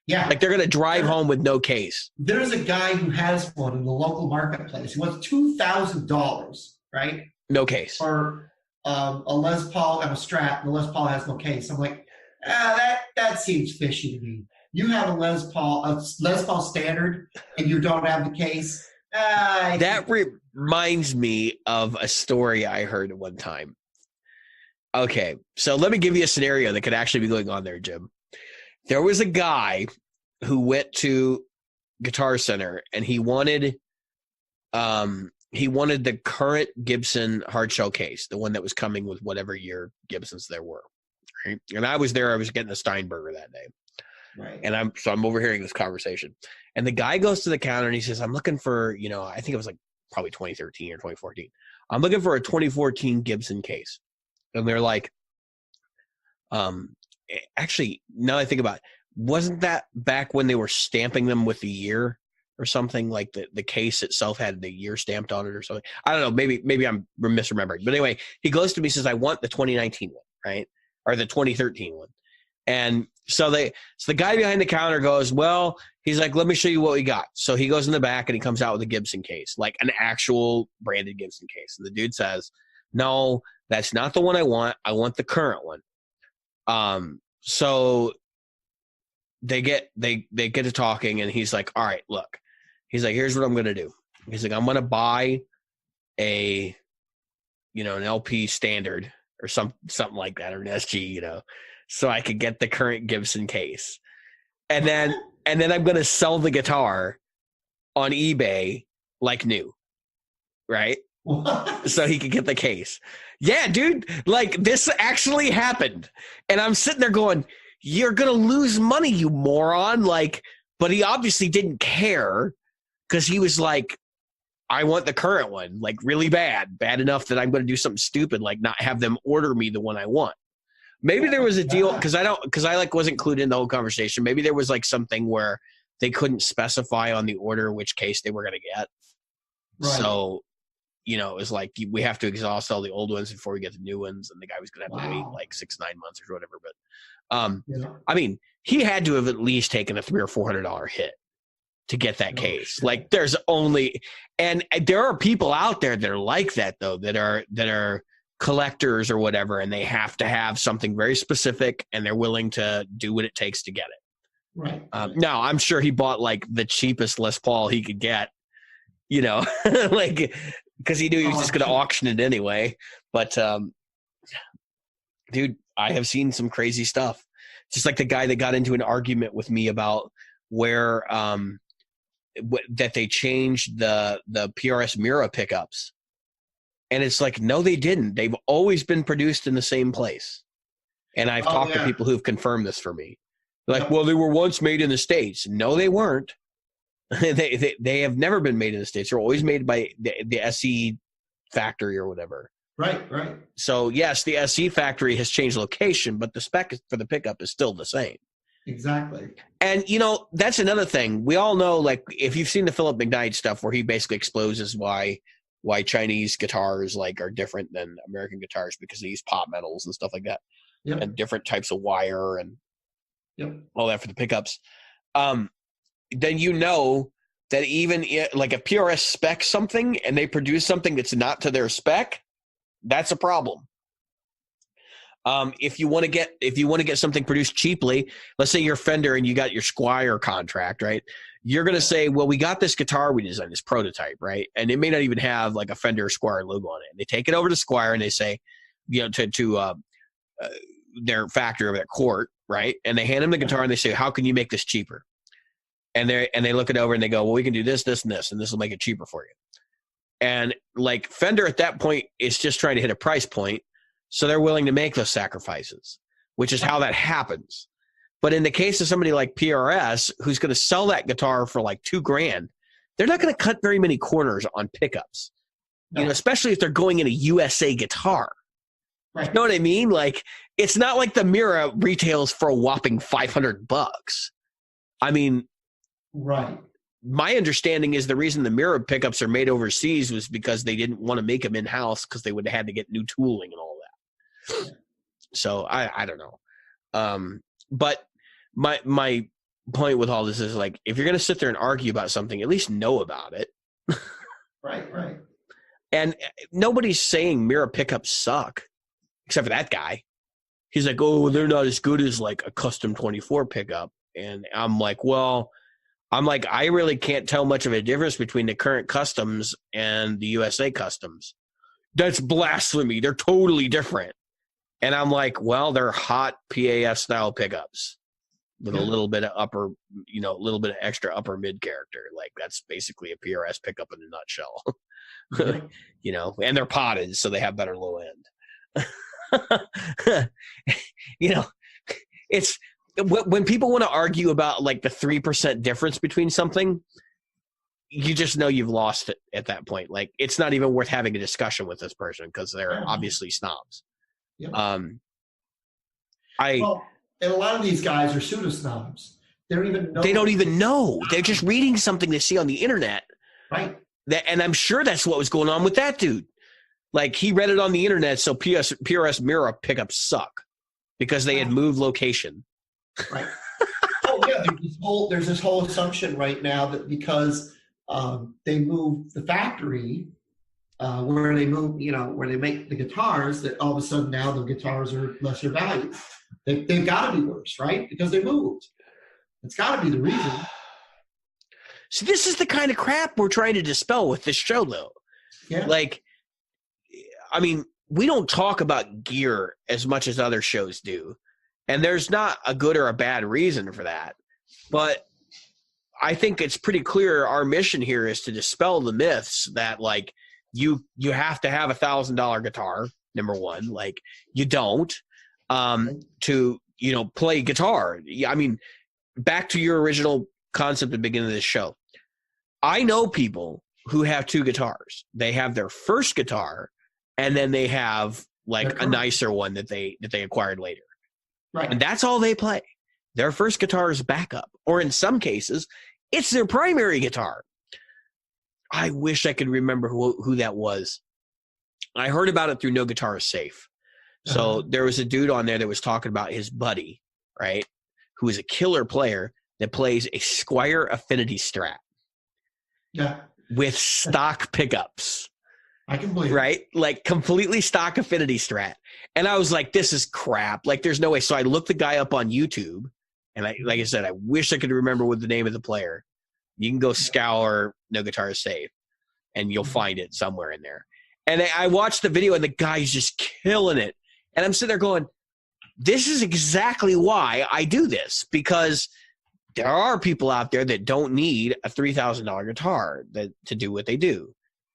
Yeah. Like they're going to drive home with no case. There's a guy who has one in the local marketplace. He wants $2,000, right? No case. For a Les Paul and a Strat, and the Les Paul has no case. I'm like, that seems fishy to me. You have a Les Paul standard, and you don't have the case. That reminds me of a story I heard one time. Okay, so let me give you a scenario that could actually be going on there, Jim. There was a guy who went to Guitar Center and he wanted the current Gibson hardshell case, the one that was coming with whatever year Gibsons there were. Right? And I was there. I was getting a Steinberger that day. Right. And I'm overhearing this conversation. And the guy goes to the counter and he says, I'm looking for, I think it was like probably 2013 or 2014. I'm looking for a 2014 Gibson case. And they're like, actually, now that I think about it, wasn't that back when they were stamping them with the year or something? Like the case itself had the year stamped on it or something. I don't know. Maybe I'm misremembering. But anyway, he goes to me and says, I want the 2019 one, right? Or the 2013 one. And so the guy behind the counter goes, well, he's like, let me show you what we got. So he goes in the back and he comes out with a Gibson case, like an actual branded Gibson case. And the dude says, no, that's not the one I want. I want the current one. So they get to talking, and he's like, all right, look. He's like, here's what I'm going to do. He's like, I'm going to buy an LP standard or something like that, or an SG, so I could get the current Gibson case. And then I'm going to sell the guitar on eBay like new. Right? What? So he could get the case. Yeah, dude, like this actually happened. And I'm sitting there going, you're going to lose money, you moron. Like, but he obviously didn't care, because he was like, I want the current one, like really bad enough that I'm going to do something stupid, like not have them order me the one I want. Maybe there was a deal, because I wasn't clued in the whole conversation. Maybe there was like something where they couldn't specify on the order which case they were going to get. Right. So, it was like, we have to exhaust all the old ones before we get the new ones. And the guy was going to have to wait like 6-9 months or whatever. But, I mean, he had to have at least taken a $300 or $400 hit to get that case. Shit. Like and there are people out there that are like that though, that are collectors or whatever, and they have to have something very specific, and they're willing to do what it takes to get it. Right. Now I'm sure he bought like the cheapest Les Paul he could get, like, because he knew he was just going to auction it anyway. But, dude, I have seen some crazy stuff. Just like the guy that got into an argument with me about where, that they changed the PRS Mira pickups. And it's like, no, they didn't. They've always been produced in the same place. And I've talked to people who've confirmed this for me. They're like, well, they were once made in the States. No, they weren't. They have never been made in the States. They're always made by the SE factory or whatever. Right. So yes, the SE factory has changed location, but the spec for the pickup is still the same. Exactly. And that's another thing. We all know, like, if you've seen the Philip McKnight stuff where he basically exposes why Chinese guitars like are different than American guitars, because they use pop metals and stuff like that. Yep. And different types of wire and all that for the pickups. Then that even like a PRS spec something and they produce something that's not to their spec, that's a problem. If you want to get something produced cheaply, let's say you're Fender and you got your Squier contract, right? You're going to say, well, we got this guitar we designed, this prototype, right? And it may not even have like a Fender or Squier logo on it. And they take it over to Squier and they say, to their factory over at Court, right? And they hand them the guitar and they say, how can you make this cheaper? And they look it over and they go, well, we can do this, this, and this, and this will make it cheaper for you. And like Fender at that point is just trying to hit a price point. So they're willing to make those sacrifices, which is how that happens. But in the case of somebody like PRS, who's going to sell that guitar for like $2,000, they're not going to cut very many corners on pickups, especially if they're going in a USA guitar. Right. You know what I mean? Like, it's not like the Mira retails for a whopping $500. I mean, right. My understanding is the reason the Mira pickups are made overseas was because they didn't want to make them in-house because they would have had to get new tooling and all that. So I don't know. But my point with all this is, like, if you're going to sit there and argue about something, at least know about it. Right. And nobody's saying Mira pickups suck, except for that guy. He's like, oh, they're not as good as like a custom 24 pickup. And I'm like, I really can't tell much of a difference between the current customs and the USA customs. That's blasphemy. They're totally different. And I'm like, well, they're hot PAF style pickups with a little bit of upper, a little bit of extra upper mid character. Like, that's basically a PRS pickup in a nutshell. And they're potted, so they have better low end. It's when people want to argue about like the 3% difference between something, you just know you've lost it at that point. Like, it's not even worth having a discussion with this person because they're obviously snobs. Yep. And a lot of these guys are pseudo snobs. They don't even know. They're just reading something they see on the internet. Right. And I'm sure that's what was going on with that dude. Like, he read it on the internet, so PRS Mira pickups suck because they had moved location. Right. Oh yeah, there's this whole assumption right now that because they moved the factory where they move, where they make the guitars, that all of a sudden now the guitars are lesser value. They've got to be worse, right? Because they moved. It's got to be the reason. So this is the kind of crap we're trying to dispel with this show, though. Yeah. Like, I mean, we don't talk about gear as much as other shows do. And there's not a good or a bad reason for that. But I think it's pretty clear our mission here is to dispel the myths that, like, you have to have $1,000 guitar, number one. Like, you don't, to, play guitar. I mean, back to your original concept at the beginning of this show. I know people who have two guitars. They have their first guitar, and then they have like a nicer one that they acquired later. Right. And that's all they play. Their first guitar is backup, or in some cases, it's their primary guitar. I wish I could remember who that was. I heard about it through No Guitar is Safe. So there was a dude on there that was talking about his buddy, right, who is a killer player that plays a Squier Affinity Strat. Yeah. With stock pickups. I can believe right? Like completely stock Affinity Strat. And I was like, this is crap. Like, there's no way. So I looked the guy up on YouTube, and like I said, I wish I could remember what the name of the player. You can go scour No Guitar is Safe, and you'll find it somewhere in there. And I watched the video, and the guy's just killing it. And I'm sitting there going, this is exactly why I do this, because there are people out there that don't need a $3,000 guitar to do what they do.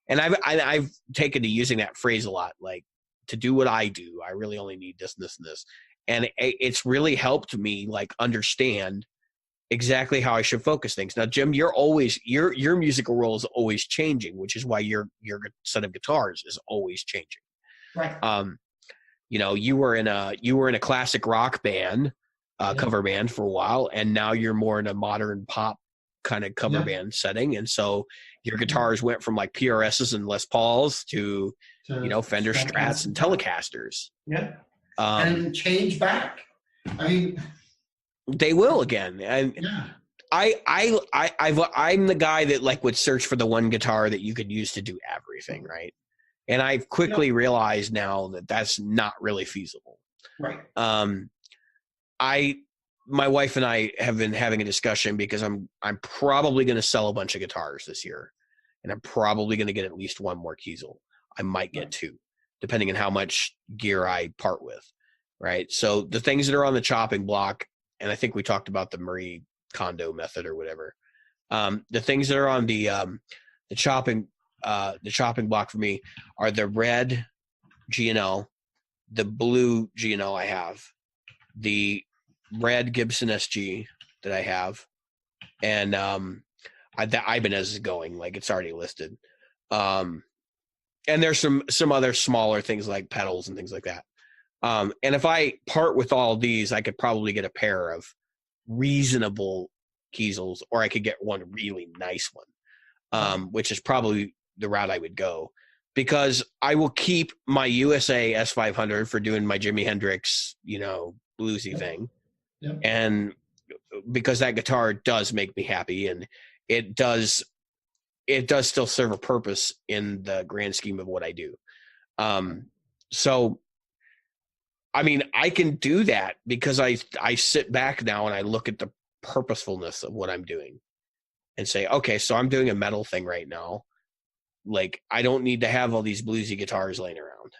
And I've taken to using that phrase a lot, like, to do what I do, I really only need this and this and this. And it's really helped me, like, understand exactly how I should focus things. Now, Jim, your musical role is always changing, which is why your set of guitars is always changing. Right. You were in a classic rock band, cover band for a while, and now you're more in a modern pop kind of cover band setting. And so your guitars went from like PRSs and Les Pauls to Fender Strats and Telecasters. Yeah. And change back. I mean, they will again. And yeah. I'm the guy that like would search for the one guitar that you could use to do everything, right? And I've quickly realized now that that's not really feasible. Right. My wife and I have been having a discussion because I'm probably going to sell a bunch of guitars this year, and I'm probably going to get at least one more Kiesel. I might get two, depending on how much gear I part with. Right. So the things that are on the chopping block, and I think we talked about the Marie Kondo method or whatever. The things that are on the chopping block for me are the red G&L, the blue G&L I have, the red Gibson SG that I have, and the Ibanez is going, like, it's already listed. And there's some other smaller things like pedals and things like that. And if I part with all these, I could probably get a pair of reasonable Kiesels, or I could get one really nice one, which is probably the route I would go, because I will keep my USA S500 for doing my Jimi Hendrix, bluesy thing. Yep. And because that guitar does make me happy, and it does still serve a purpose in the grand scheme of what I do. So, I mean, I can do that because I sit back now and I look at the purposefulness of what I'm doing and say, okay, so I'm doing a metal thing right now. Like, I don't need to have all these bluesy guitars laying around.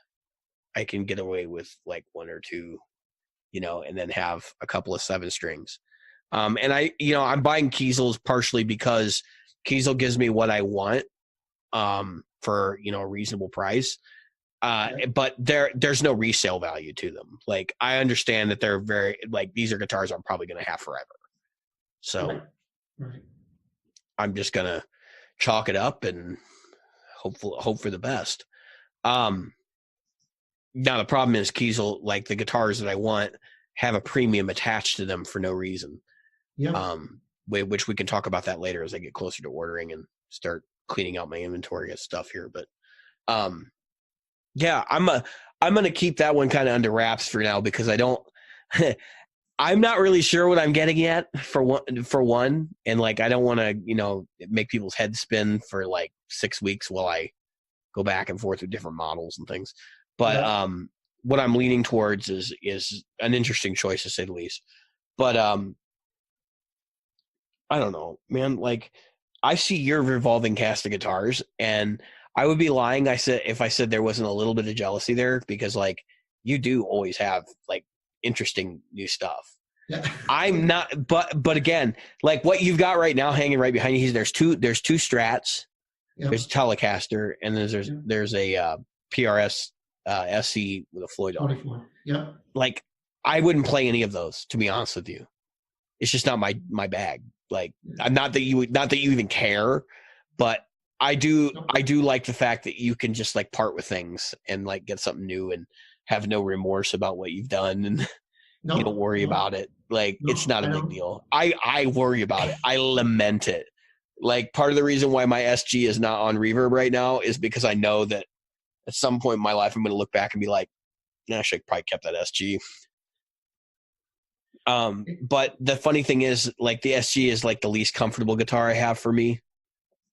I can get away with like one or two, and then have a couple of 7 strings. And I'm buying Kiesels partially because Kiesel gives me what I want, for, a reasonable price. But there's no resale value to them. Like, I understand that they're very, like, these are guitars I'm probably going to have forever. So right. I'm just going to chalk it up and hope for the best. Now the problem is Kiesel, like, the guitars that I want have a premium attached to them for no reason. Yeah. Which we can talk about that later as I get closer to ordering and start cleaning out my inventory of stuff here. But, yeah, I'm going to keep that one kind of under wraps for now, because I don't, I'm not really sure what I'm getting at for one. And like, I don't want to, make people's heads spin for like 6 weeks while I go back and forth with different models and things. But, what I'm leaning towards is an interesting choice to say the least. But, I don't know, man, like I see your revolving cast of guitars and I would be lying. If I said there wasn't a little bit of jealousy there, because like you do always have like interesting new stuff. Yeah. I'm not, but again, like what you've got right now hanging right behind you, there's two Strats, Yep. there's a Telecaster, and then there's a PRS SC with a Floyd on it. 24. Yep. Like I wouldn't play any of those, to be honest with you. It's just not my bag. Like I'm not that you even care, but I do like the fact that you can just like part with things and like get something new and have no remorse about what you've done and you don't worry about it. Like it's not a big deal. I worry about it. I lament it. Like part of the reason why my SG is not on reverb right now is because I know that at some point in my life I'm going to look back and be like, I should have probably kept that SG. But the funny thing is, like the SG is like the least comfortable guitar I have for me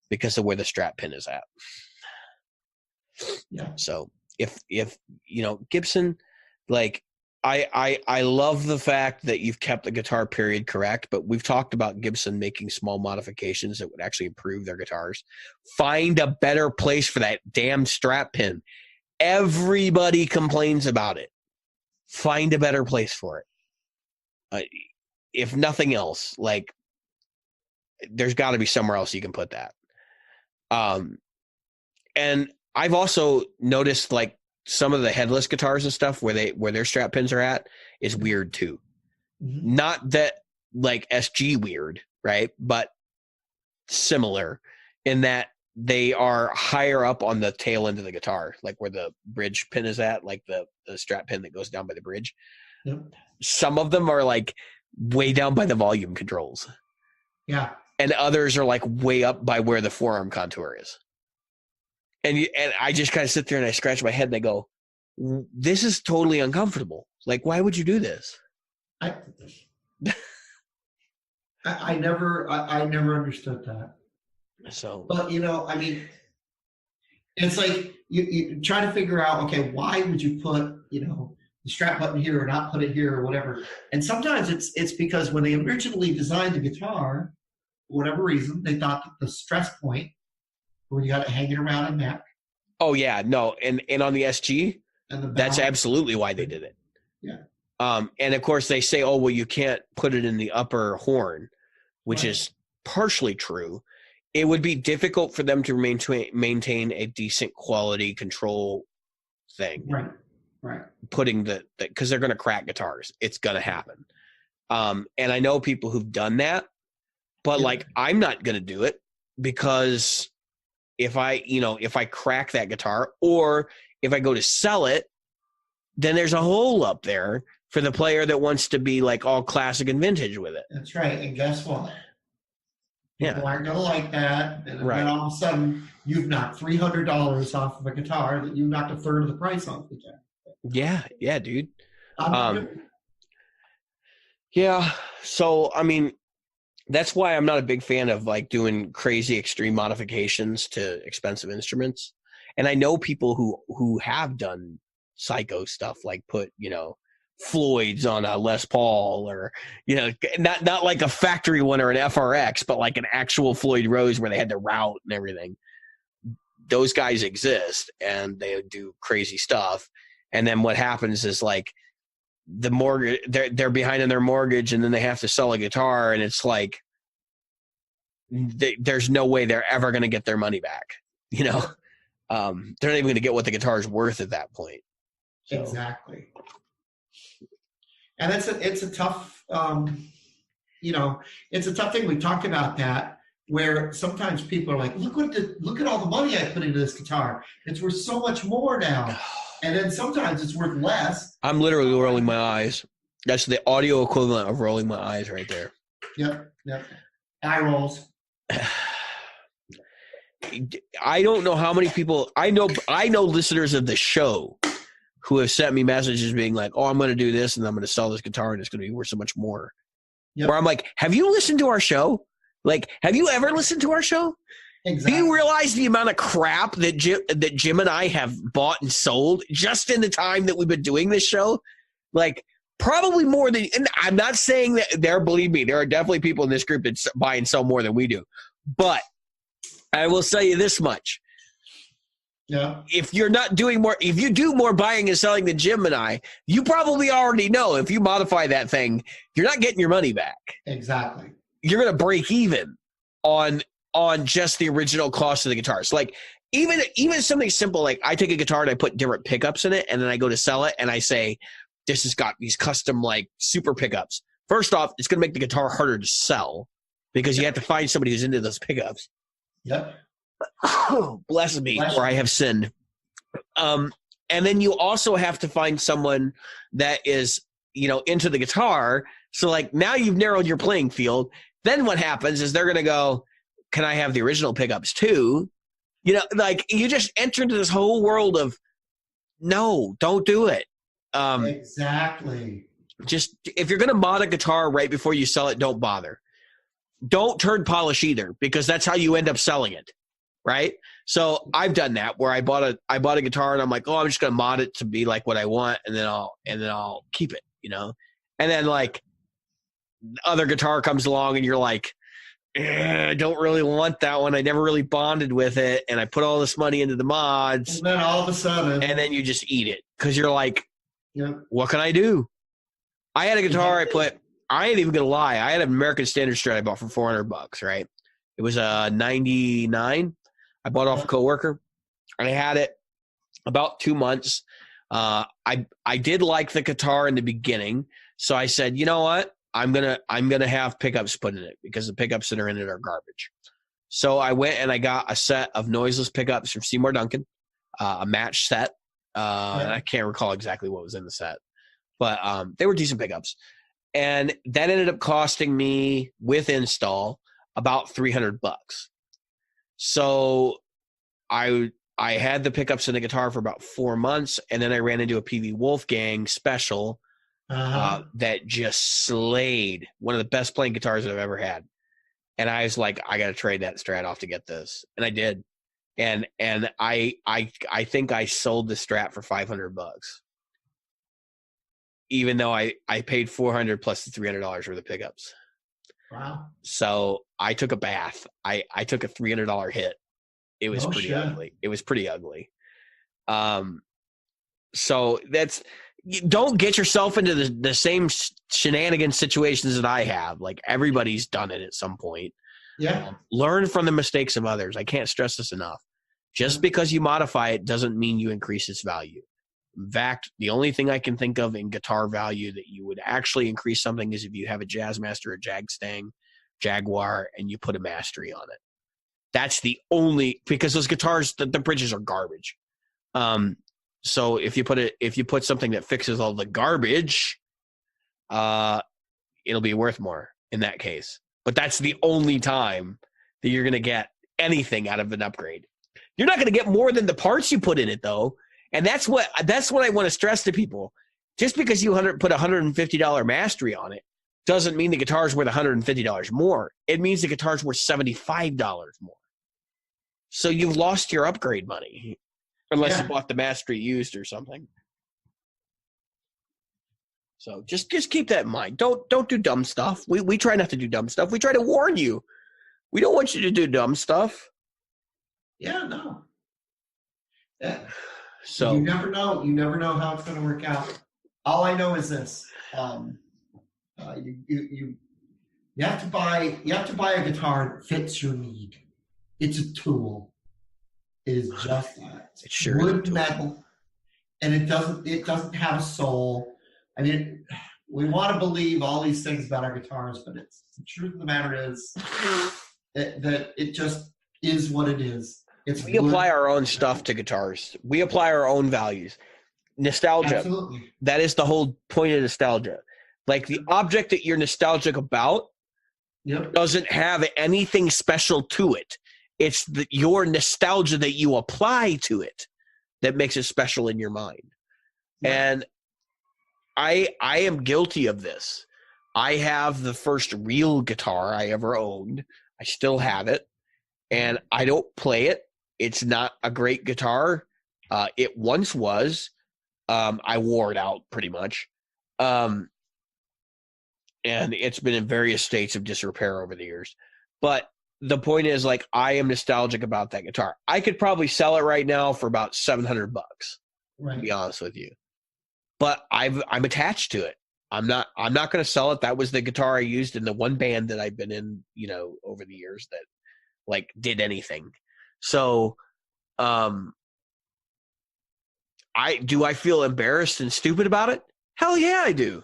because of where the Strat pin is at. Yeah. So if Gibson, like I love the fact that you've kept the guitar period correct, but we've talked about Gibson making small modifications that would actually improve their guitars. Find a better place for that damn Strat pin. Everybody complains about it. Find a better place for it. If nothing else, like there's got to be somewhere else you can put that. And I've also noticed like some of the headless guitars and stuff where their Strat pins are at is weird too. Mm-hmm. Not that like SG weird, right? But similar in that they are higher up on the tail end of the guitar, like where the bridge pin is at, like the Strat pin that goes down by the bridge. Yep. Some of them are like way down by the volume controls. Yeah. And others are like way up by where the forearm contour is. And I just kind of sit there and I scratch my head and I go, this is totally uncomfortable. Like, why would you do this? I never understood that. So, but I mean, it's like you try to figure out, okay, why would you put, the Strat button here or not put it here or whatever. And sometimes it's because when they originally designed the guitar, for whatever reason, they thought that the stress point when you got it hanging around a neck. Oh yeah, no, and on the SG, and that's absolutely why they did it. Yeah. And of course they say, oh well, you can't put it in the upper horn, which Right. is partially true. It would be difficult for them to maintain a decent quality control thing. Right. Putting because they're going to crack guitars. It's going to happen. And I know people who've done that, but like I'm not going to do it because if I crack that guitar or if I go to sell it, then there's a hole up there for the player that wants to be like all classic and vintage with it. That's right. And guess what? People Yeah. aren't going to like that. And Right. then all of a sudden, you've knocked $300 off of a guitar that you knocked a third of the price off the guitar. Yeah, dude. Yeah. So, I mean, that's why I'm not a big fan of like doing crazy extreme modifications to expensive instruments. And I know people who have done psycho stuff, like put, Floyd's on a Les Paul or, not like a factory one or an FRX, but like an actual Floyd Rose where they had the route and everything. Those guys exist and they do crazy stuff. And then what happens is like the mortgage, they're behind on their mortgage and then they have to sell a guitar. And it's like, there's no way they're ever going to get their money back. They're not even going to get what the guitar is worth at that point. So. Exactly. And it's a tough, it's a tough thing. We talked about that where sometimes people are like, look at all the money I put into this guitar. It's worth so much more now. And then sometimes it's worth less. I'm literally rolling my eyes. That's the audio equivalent of rolling my eyes right there. Yep. Eye rolls. I don't know how many people I know listeners of the show who have sent me messages being like, oh, I'm going to do this and I'm going to sell this guitar and it's going to be worth so much more. Yep. Where I'm like, have you listened to our show? Like, have you ever listened to our show? Exactly. Do you realize the amount of crap that Jim and I have bought and sold just in the time that we've been doing this show? Like, probably more than, and I'm not saying that believe me, there are definitely people in this group that buy and sell more than we do. But I will tell you this much. Yeah. If you're not doing more, if you do more buying and selling than Jim and I, you probably already know if you modify that thing, you're not getting your money back. Exactly. You're going to break even on just the original cost of the guitars. Like even something simple, like I take a guitar and I put different pickups in it and then I go to sell it and I say, this has got these custom like super pickups. First off, it's going to make the guitar harder to sell because you have to find somebody who's into those pickups. Yep. Oh, bless me, for I have sinned. And then you also have to find someone that is, into the guitar. So like now you've narrowed your playing field. Then what happens is they're going to go, can I have the original pickups too? Like you just enter into this whole world of, no, don't do it. Exactly. Just if you're going to mod a guitar right before you sell it, don't bother. Don't turn polish either, because that's how you end up selling it. Right. So I've done that where I bought a guitar and I'm like, oh, I'm just going to mod it to be like what I want. And then I'll keep it, and then like other guitar comes along and you're like, I don't really want that one. I never really bonded with it. And I put all this money into the mods. And then all of a sudden. And then you just eat it. Cause you're like, yep. What can I do? I had a guitar I ain't even going to lie. I had an American Standard Strat I bought for $400, right? It was a 99. I bought it off a coworker, and I had it about 2 months. I did like the guitar in the beginning, so I said, you know what? I'm gonna have pickups put in it because the pickups that are in it are garbage. So I went and I got a set of noiseless pickups from Seymour Duncan, a match set, and I can't recall exactly what was in the set, but they were decent pickups, and that ended up costing me with install about $300. So I had the pickups in the guitar for about 4 months, and then I ran into a PV Wolfgang special that just slayed, one of the best playing guitars I've ever had. And I was like, I got to trade that Strat off to get this, and I did. And I think I sold the Strat for $500, even though I paid $400 plus the $300 worth of pickups. Wow. So I took a bath. I took a $300 hit. It was pretty ugly. It was pretty ugly. So don't get yourself into the same shenanigan situations that I have. Like everybody's done it at some point. Yeah. Learn from the mistakes of others. I can't stress this enough. Just because you modify it doesn't mean you increase its value. In fact, the only thing I can think of in guitar value that you would actually increase something is if you have a Jazzmaster, a Jag-Stang, Jaguar, and you put a mastery on it. That's the only, because those guitars, the bridges are garbage. So if you put something that fixes all the garbage, it'll be worth more in that case. But that's the only time that you're going to get anything out of an upgrade. You're not going to get more than the parts you put in it, though. And that's what I want to stress to people. Just because you put $150 mastery on it doesn't mean the guitar's worth $150 more. It means the guitar's worth $75 more. So you've lost your upgrade money, unless you bought the mastery used or something. So just keep that in mind. Don't do dumb stuff. We try not to do dumb stuff. We try to warn you. We don't want you to do dumb stuff. Yeah, no. Yeah. So you never know. You never know how it's going to work out. All I know is this: you have to buy a guitar that fits your need. It's a tool. It is just that. It sure wood, is metal, and it doesn't have a soul. I mean, we want to believe all these things about our guitars, but the truth of the matter is that it just is what it is. We apply our own stuff to guitars. We apply our own values. Nostalgia. Absolutely. That is the whole point of nostalgia. Like the object that you're nostalgic about doesn't have anything special to it. It's your nostalgia that you apply to it that makes it special in your mind. And I am guilty of this. I have the first real guitar I ever owned. I still have it, and I don't play it. It's not a great guitar. It once was. I wore it out pretty much. And it's been in various states of disrepair over the years. But the point is, like, I am nostalgic about that guitar. I could probably sell it right now for about $700, Right. to be honest with you. But I'm attached to it. I'm not going to sell it. That was the guitar I used in the one band that I've been in, over the years that like did anything. So, I feel embarrassed and stupid about it? Hell yeah, I do.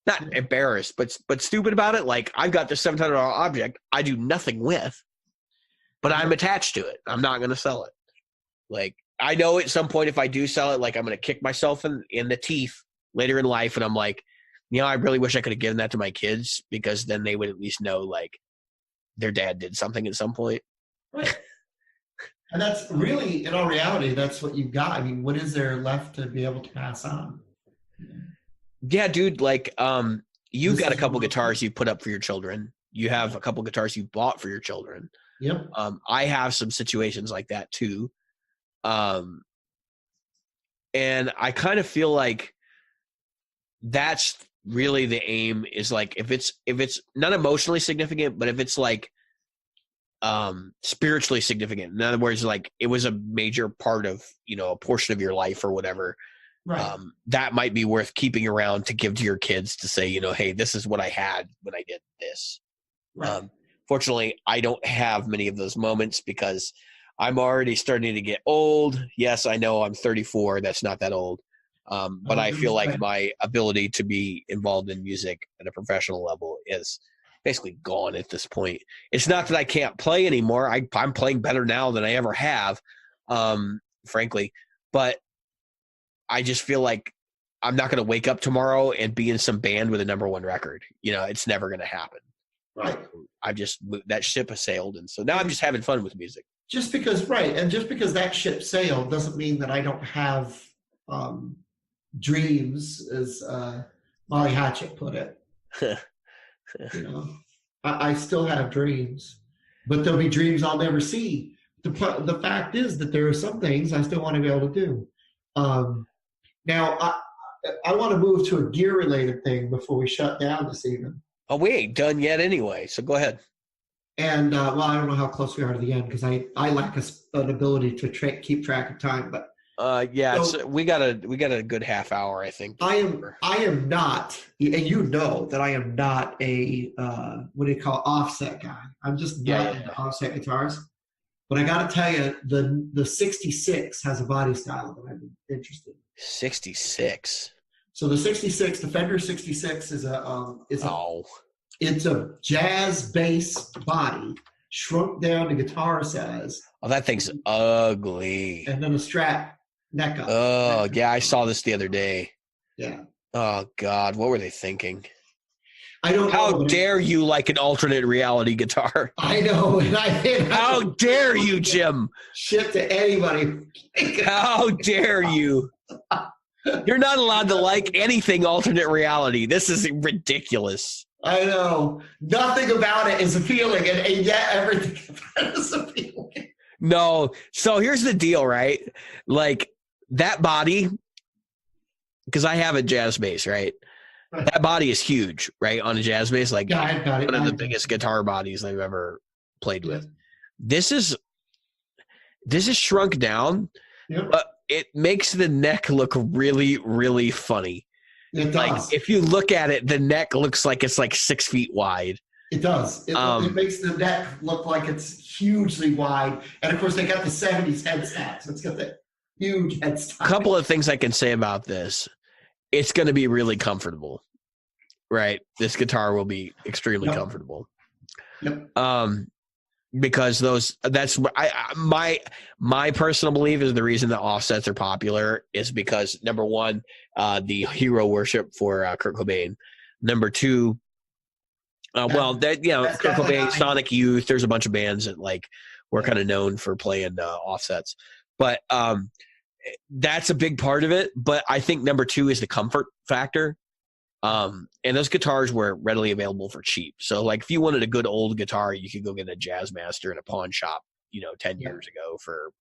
Not embarrassed, but stupid about it. Like, I've got this $700 object I do nothing with, but I'm attached to it. I'm not going to sell it. Like, I know at some point if I do sell it, like, I'm going to kick myself in the teeth later in life, and I'm like, I really wish I could have given that to my kids, because then they would at least know, like, their dad did something at some point. Right. And that's really, in all reality, that's what you've got. I mean, what is there left to be able to pass on? Yeah, dude, like, you've got a couple guitars you put up for your children. You have a couple guitars you bought for your children. Yep. I have some situations like that too. And I kind of feel like that's really the aim, is like, if it's not emotionally significant, but if it's like spiritually significant, in other words, like it was a major part of, a portion of your life or whatever, Right. that might be worth keeping around to give to your kids, to say, hey, this is what I had when I did this. Right. Fortunately, I don't have many of those moments, because I'm already starting to get old. Yes, I know I'm 34. That's not that old. But I feel like my ability to be involved in music at a professional level is basically gone at this point. It's not that I can't play anymore. I'm playing better now than I ever have, frankly. But I just feel like I'm not going to wake up tomorrow and be in some band with a #1 record. It's never going to happen. Right. That ship has sailed. And so now I'm just having fun with music. Just because that ship sailed doesn't mean that I don't have dreams, as Molly Hatchet put it. I still have dreams, but there'll be dreams I'll never see. The fact is that there are some things I still want to be able to do. Now, I want to move to a gear-related thing before we shut down this evening. Oh, we ain't done yet anyway, so go ahead. And, well, I don't know how close we are to the end, because I lack an ability to keep track of time. But so we got a good half hour, I think. I am not, and that I am not a what do you call offset guy. I'm just not into offset guitars. But I got to tell you, the 66 has a body style that I'm interested in. 66. So the 66, the Fender 66 it's a jazz bass body shrunk down to guitar size. Oh, that thing's ugly. And then a Strat neck up. Oh, yeah, I saw this the other day. Yeah. Oh, God, what were they thinking? I don't know. How dare you like an alternate reality guitar? I know. How dare you, Jim? Shit to anybody. How dare you? You're not allowed to like anything alternate reality. This is ridiculous. I know. Nothing about it is appealing, and yet everything about it is appealing. No. So here's the deal, right? Like, that body, because I have a jazz bass, right? That body is huge, right? On a jazz bass, like one of the biggest guitar bodies I've ever played with. This is shrunk down, but it makes the neck look really, really funny. It does. Like, if you look at it, the neck looks like it's like 6 feet wide. It does. It makes the neck look like it's hugely wide. And of course, they got the 70s headstock, so it's got the huge headstock. A couple of things I can say about this. It's going to be really comfortable, right? This guitar will be extremely comfortable. Yep. Because that's my personal belief is the reason that offsets are popular is because, number one, the hero worship for Kurt Cobain. Number two, Kurt Cobain, Sonic Youth. There's a bunch of bands that like were kind of known for playing offsets, but that's a big part of it. But I think number two is the comfort factor. And those guitars were readily available for cheap. So like if you wanted a good old guitar, you could go get a Jazzmaster in a pawn shop, 10 years ago for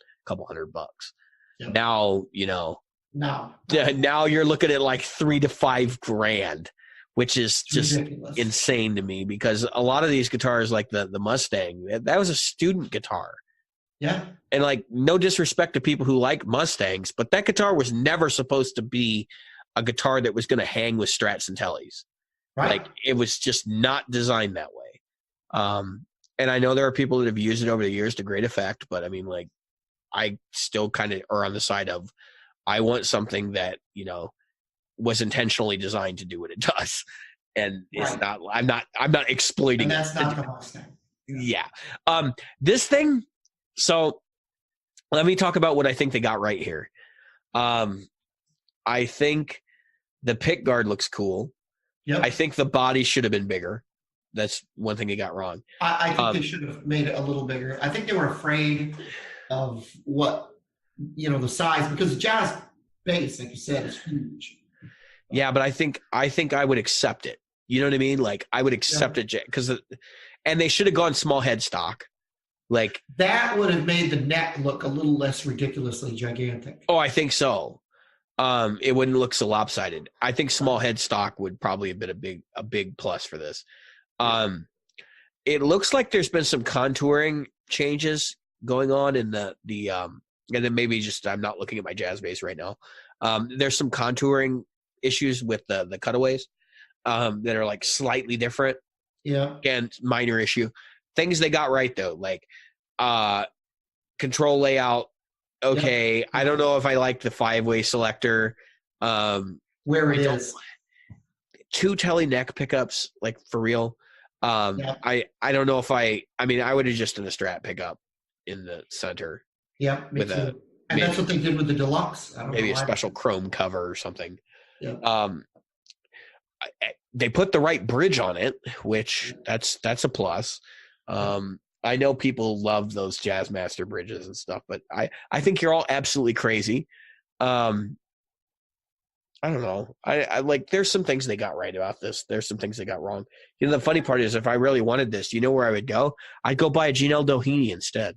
a couple $100. Yep. Now, now you're looking at like $3,000 to $5,000, which is just ridiculous. insane to me, because a lot of these guitars, like the Mustang, that was a student guitar. Yeah. And like, no disrespect to people who like Mustangs, but that guitar was never supposed to be a guitar that was going to hang with Strats and Tellys. Right. Like, it was just not designed that way. And I know there are people that have used it over the years to great effect, but I mean, like, I still kind of are on the side of, I want something that, was intentionally designed to do what it does. And it's not, I'm not exploiting and that's it. not the Mustang. Yeah. This thing, so let me talk about what I think they got right here. I think the pick guard looks cool. Yep. I think the body should have been bigger. That's one thing they got wrong. I think they should have made it a little bigger. I think they were afraid of what, the size, because the jazz bass, like you said, is huge. Yeah, but I think I would accept it. You know what I mean? Like, I would accept it because, and they should have gone small headstock. Like, that would have made the neck look a little less ridiculously gigantic. Oh, I think so. It wouldn't look so lopsided. I think small headstock would probably have been a big plus for this. It looks like there's been some contouring changes going on in the and then maybe just I'm not looking at my jazz bass right now. There's some contouring issues with the cutaways that are like slightly different. Yeah. Again, minor issue. Things they got right though, like control layout. Okay, I don't know if I like the 5-way selector. Where it is. 2 telly neck pickups, like for real. I don't know if I would have just done a Strat pickup in the center. Yeah, me with too. And that's what they did with the Deluxe. Maybe a special chrome cover or something. Yeah. They put the right bridge on it, which that's a plus. I know people love those Jazzmaster bridges and stuff, but I think you're all absolutely crazy. I don't know. I like, there's some things they got right about this. There's some things they got wrong. The funny part is, if I really wanted this, you know where I would go? I'd go buy a Gene Doheny instead.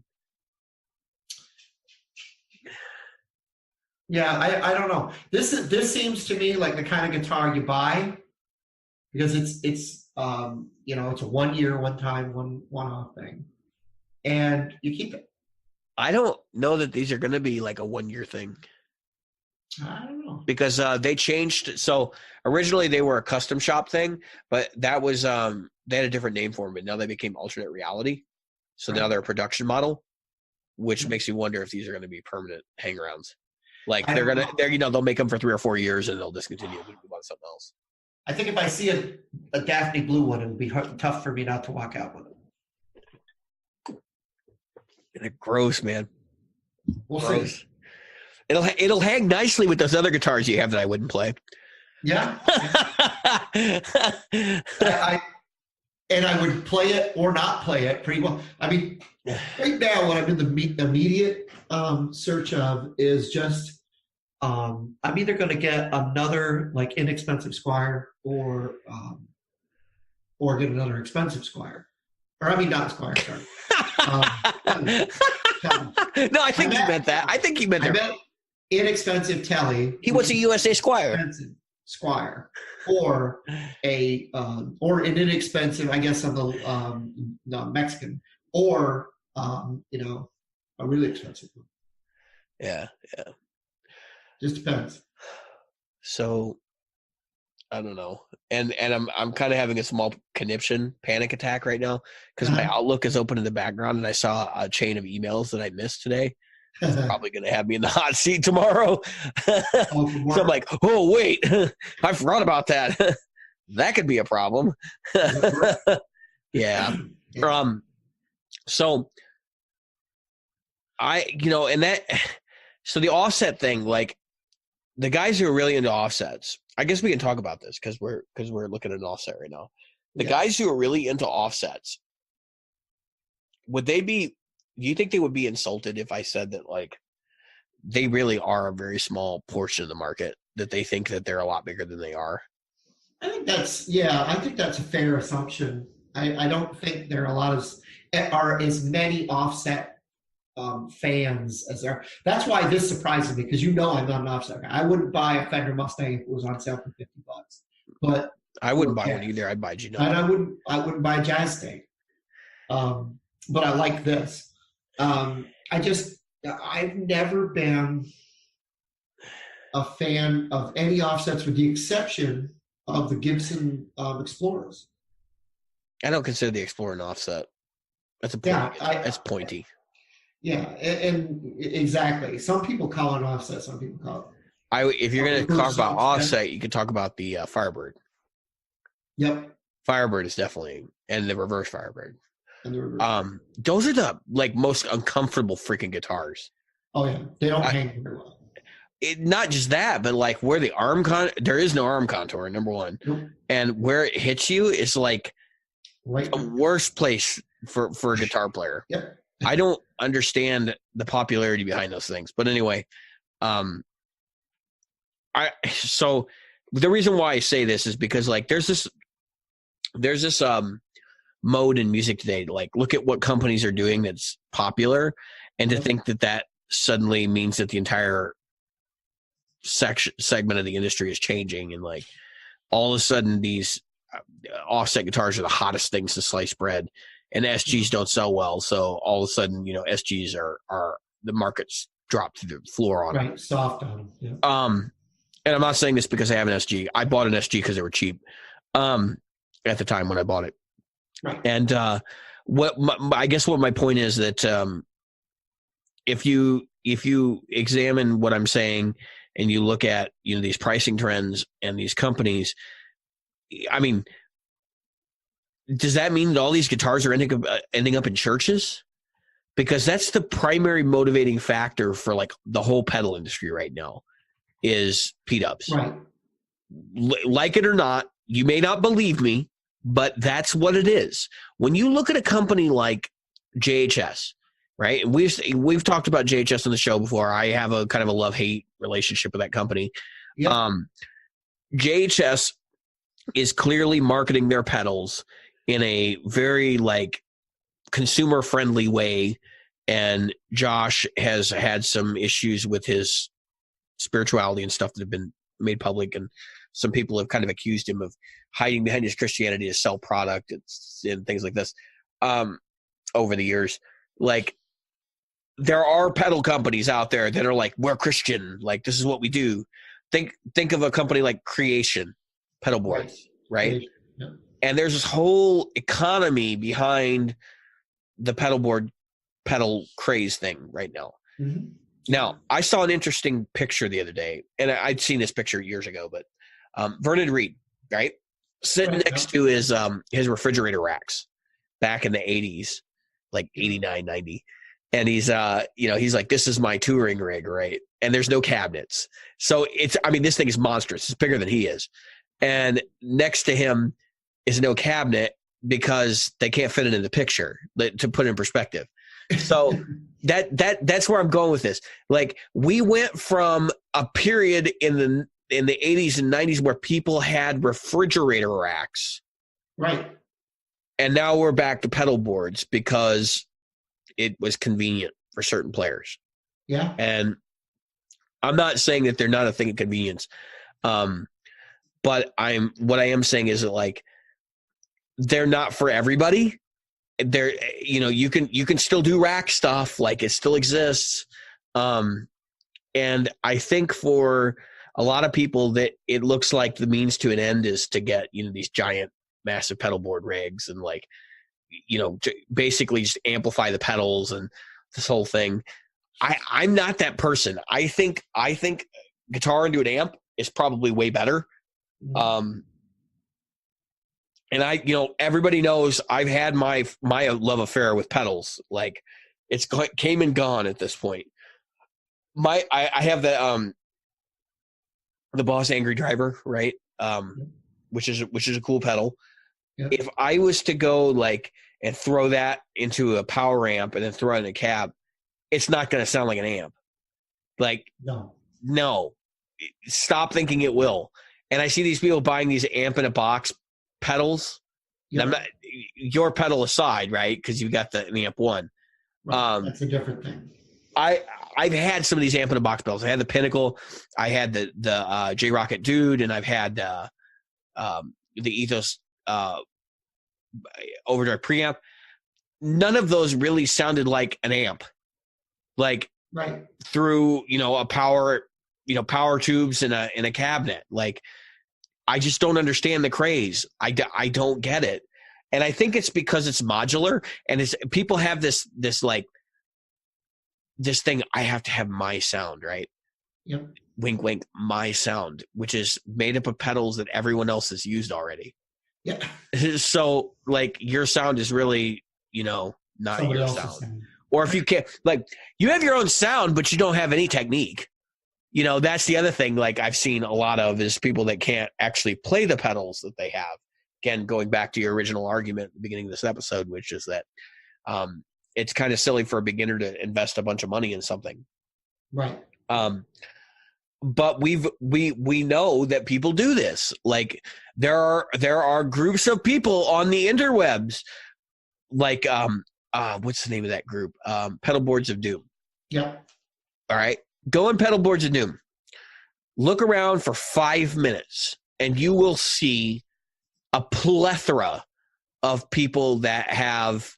Yeah, I don't know. This seems to me like the kind of guitar you buy because it's it's a 1 year, one time, one-off thing, and you keep it. I don't know that these are going to be like a 1 year thing. I don't know, because they changed. So originally they were a custom shop thing, but that was they had a different name for them, but now they became alternate reality. So now they're a production model, which makes you wonder if these are going to be permanent hangarounds. Like they'll make them for 3 or 4 years and they'll discontinue and move on to something else. I think if I see a Daphne blue one, it would be tough for me not to walk out with it. They're gross, man. We'll see. It'll hang nicely with those other guitars you have that I wouldn't play. Yeah. I would play it or not play it pretty well. I mean, right now what I'm in the immediate search of is just I'm either going to get another like inexpensive Squire or get another expensive Squire. Or I mean, not Squire, sorry. No, I think you meant that. I think you meant that. I meant inexpensive Telly. He wants a USA Squire. Expensive Squire, or or an inexpensive, I guess, on the Mexican, or a really expensive one. Yeah. Just depends. So I don't know, and I'm kind of having a small conniption panic attack right now because my Outlook is open in the background and I saw a chain of emails that I missed today. It's probably going to have me in the hot seat tomorrow. So I'm like, oh wait, I forgot about that. That could be a problem. Yeah. So so the offset thing, like the guys who are really into offsets, I guess we can talk about this because we're looking at an offset right now. The guys who are really into offsets, do you think they would be insulted if I said that like they really are a very small portion of the market, that they think that they're a lot bigger than they are. I think that's a fair assumption. I don't think there are as many offset fans as there are. That's why this surprises me, because I'm not an offset guy. I wouldn't buy a Fender Mustang if it was on sale for $50, but I wouldn't buy one either. I'd buy Gino. And I wouldn't buy a Jazz Stang. But I like this. I've never been a fan of any offsets, with the exception of the Gibson Explorers. I don't consider the Explorer an offset. That's that's pointy. Yeah, and exactly. Some people call it an offset. Some people call it. If you're going to talk about offset, you can talk about the Firebird. Yep. Firebird is definitely, and the reverse Firebird. And the reverse. Those are the most uncomfortable freaking guitars. Oh yeah, they don't hang very well. Not just that, but like where the there is no arm contour, number one. Nope. And where it hits you is like the worst place for a guitar player. Yep. I don't understand the popularity behind those things. But anyway, so the reason why I say this is because like there's this mode in music today, like look at what companies are doing that's popular, and to think that suddenly means that the entire segment of the industry is changing, and like all of a sudden these offset guitars are the hottest things to slice bread, and SGs don't sell well, so all of a sudden SGs are the market's dropped to the floor on them. Soft on them. Yeah. And I'm not saying this because I have an SG. I bought an SG because they were cheap at the time when I bought it. Right. And I guess what my point is that if you examine what I'm saying and you look at these pricing trends and these companies, I mean, does that mean that all these guitars are ending up in churches? Because that's the primary motivating factor for like the whole pedal industry right now is P-dubs. Right. Like it or not, you may not believe me, but that's what it is. When you look at a company like JHS, right? And we've talked about JHS on the show before. I have a kind of a love-hate relationship with that company. Yep. JHS is clearly marketing their pedals in a very like consumer-friendly way, and Josh has had some issues with his spirituality and stuff that have been made public, and some people have kind of accused him of hiding behind his Christianity to sell product and things like this over the years. Like, there are pedal companies out there that are like, we're Christian, like this is what we do. Think of a company like Creation pedal boards, right? Yeah. And there's this whole economy behind the pedal craze thing right now. Mm-hmm. Now, I saw an interesting picture the other day, and I'd seen this picture years ago, but Vernon Reid, right? Sitting next to his refrigerator racks back in the 80s, like 89, 90. And he's like, this is my touring rig, right? And there's no cabinets. So this thing is monstrous. It's bigger than he is. And next to him is no cabinet because they can't fit it in the picture, to put it in perspective. So that's where I'm going with this. Like, we went from a period in the 80s and 90s where people had refrigerator racks. Right. And now we're back to pedal boards because it was convenient for certain players. Yeah. And I'm not saying that they're not a thing of convenience. But what I am saying is that, like, they're not for everybody. They're, you can still do rack stuff, like it still exists. And I think for a lot of people that it looks like the means to an end is to get, these giant massive pedal board rigs and like, to basically just amplify the pedals and this whole thing. I'm not that person. I think guitar into an amp is probably way better. And everybody knows I've had my love affair with pedals. Like, it's came and gone at this point. I have the Boss Angry Driver, right? Which is a cool pedal. Yeah. If I was to go like and throw that into a power amp and then throw it in a cab, it's not going to sound like an amp. Like, No. no, stop thinking it will. And I see these people buying these amp in a box pedals. Yep. I'm not, your pedal aside, right? Because you got the amp one. Right. That's a different thing. I've had some of these amp in a box pedals. I had the Pinnacle, I had the J Rocket Dude, and I've had the Ethos Overdrive preamp. None of those really sounded like an amp, like right through a power tubes in a cabinet. Like, I just don't understand the craze. I don't get it, and I think it's because it's modular, and it's people have this thing. I have to have my sound, right? Yep. Wink, wink. My sound, which is made up of pedals that everyone else has used already. Yeah. So, like, your sound is really, not Somebody your else's sound. Or if you can't, like, you have your own sound, but you don't have any technique. That's the other thing. Like, I've seen a lot of is people that can't actually play the pedals that they have. Again, going back to your original argument at the beginning of this episode, which is that it's kind of silly for a beginner to invest a bunch of money in something. Right. But we know that people do this. Like, there are groups of people on the interwebs, like what's the name of that group? Pedal Boards of Doom. Yep. All right. Go on Pedal Boards of Doom. Look around for 5 minutes, and you will see a plethora of people that have,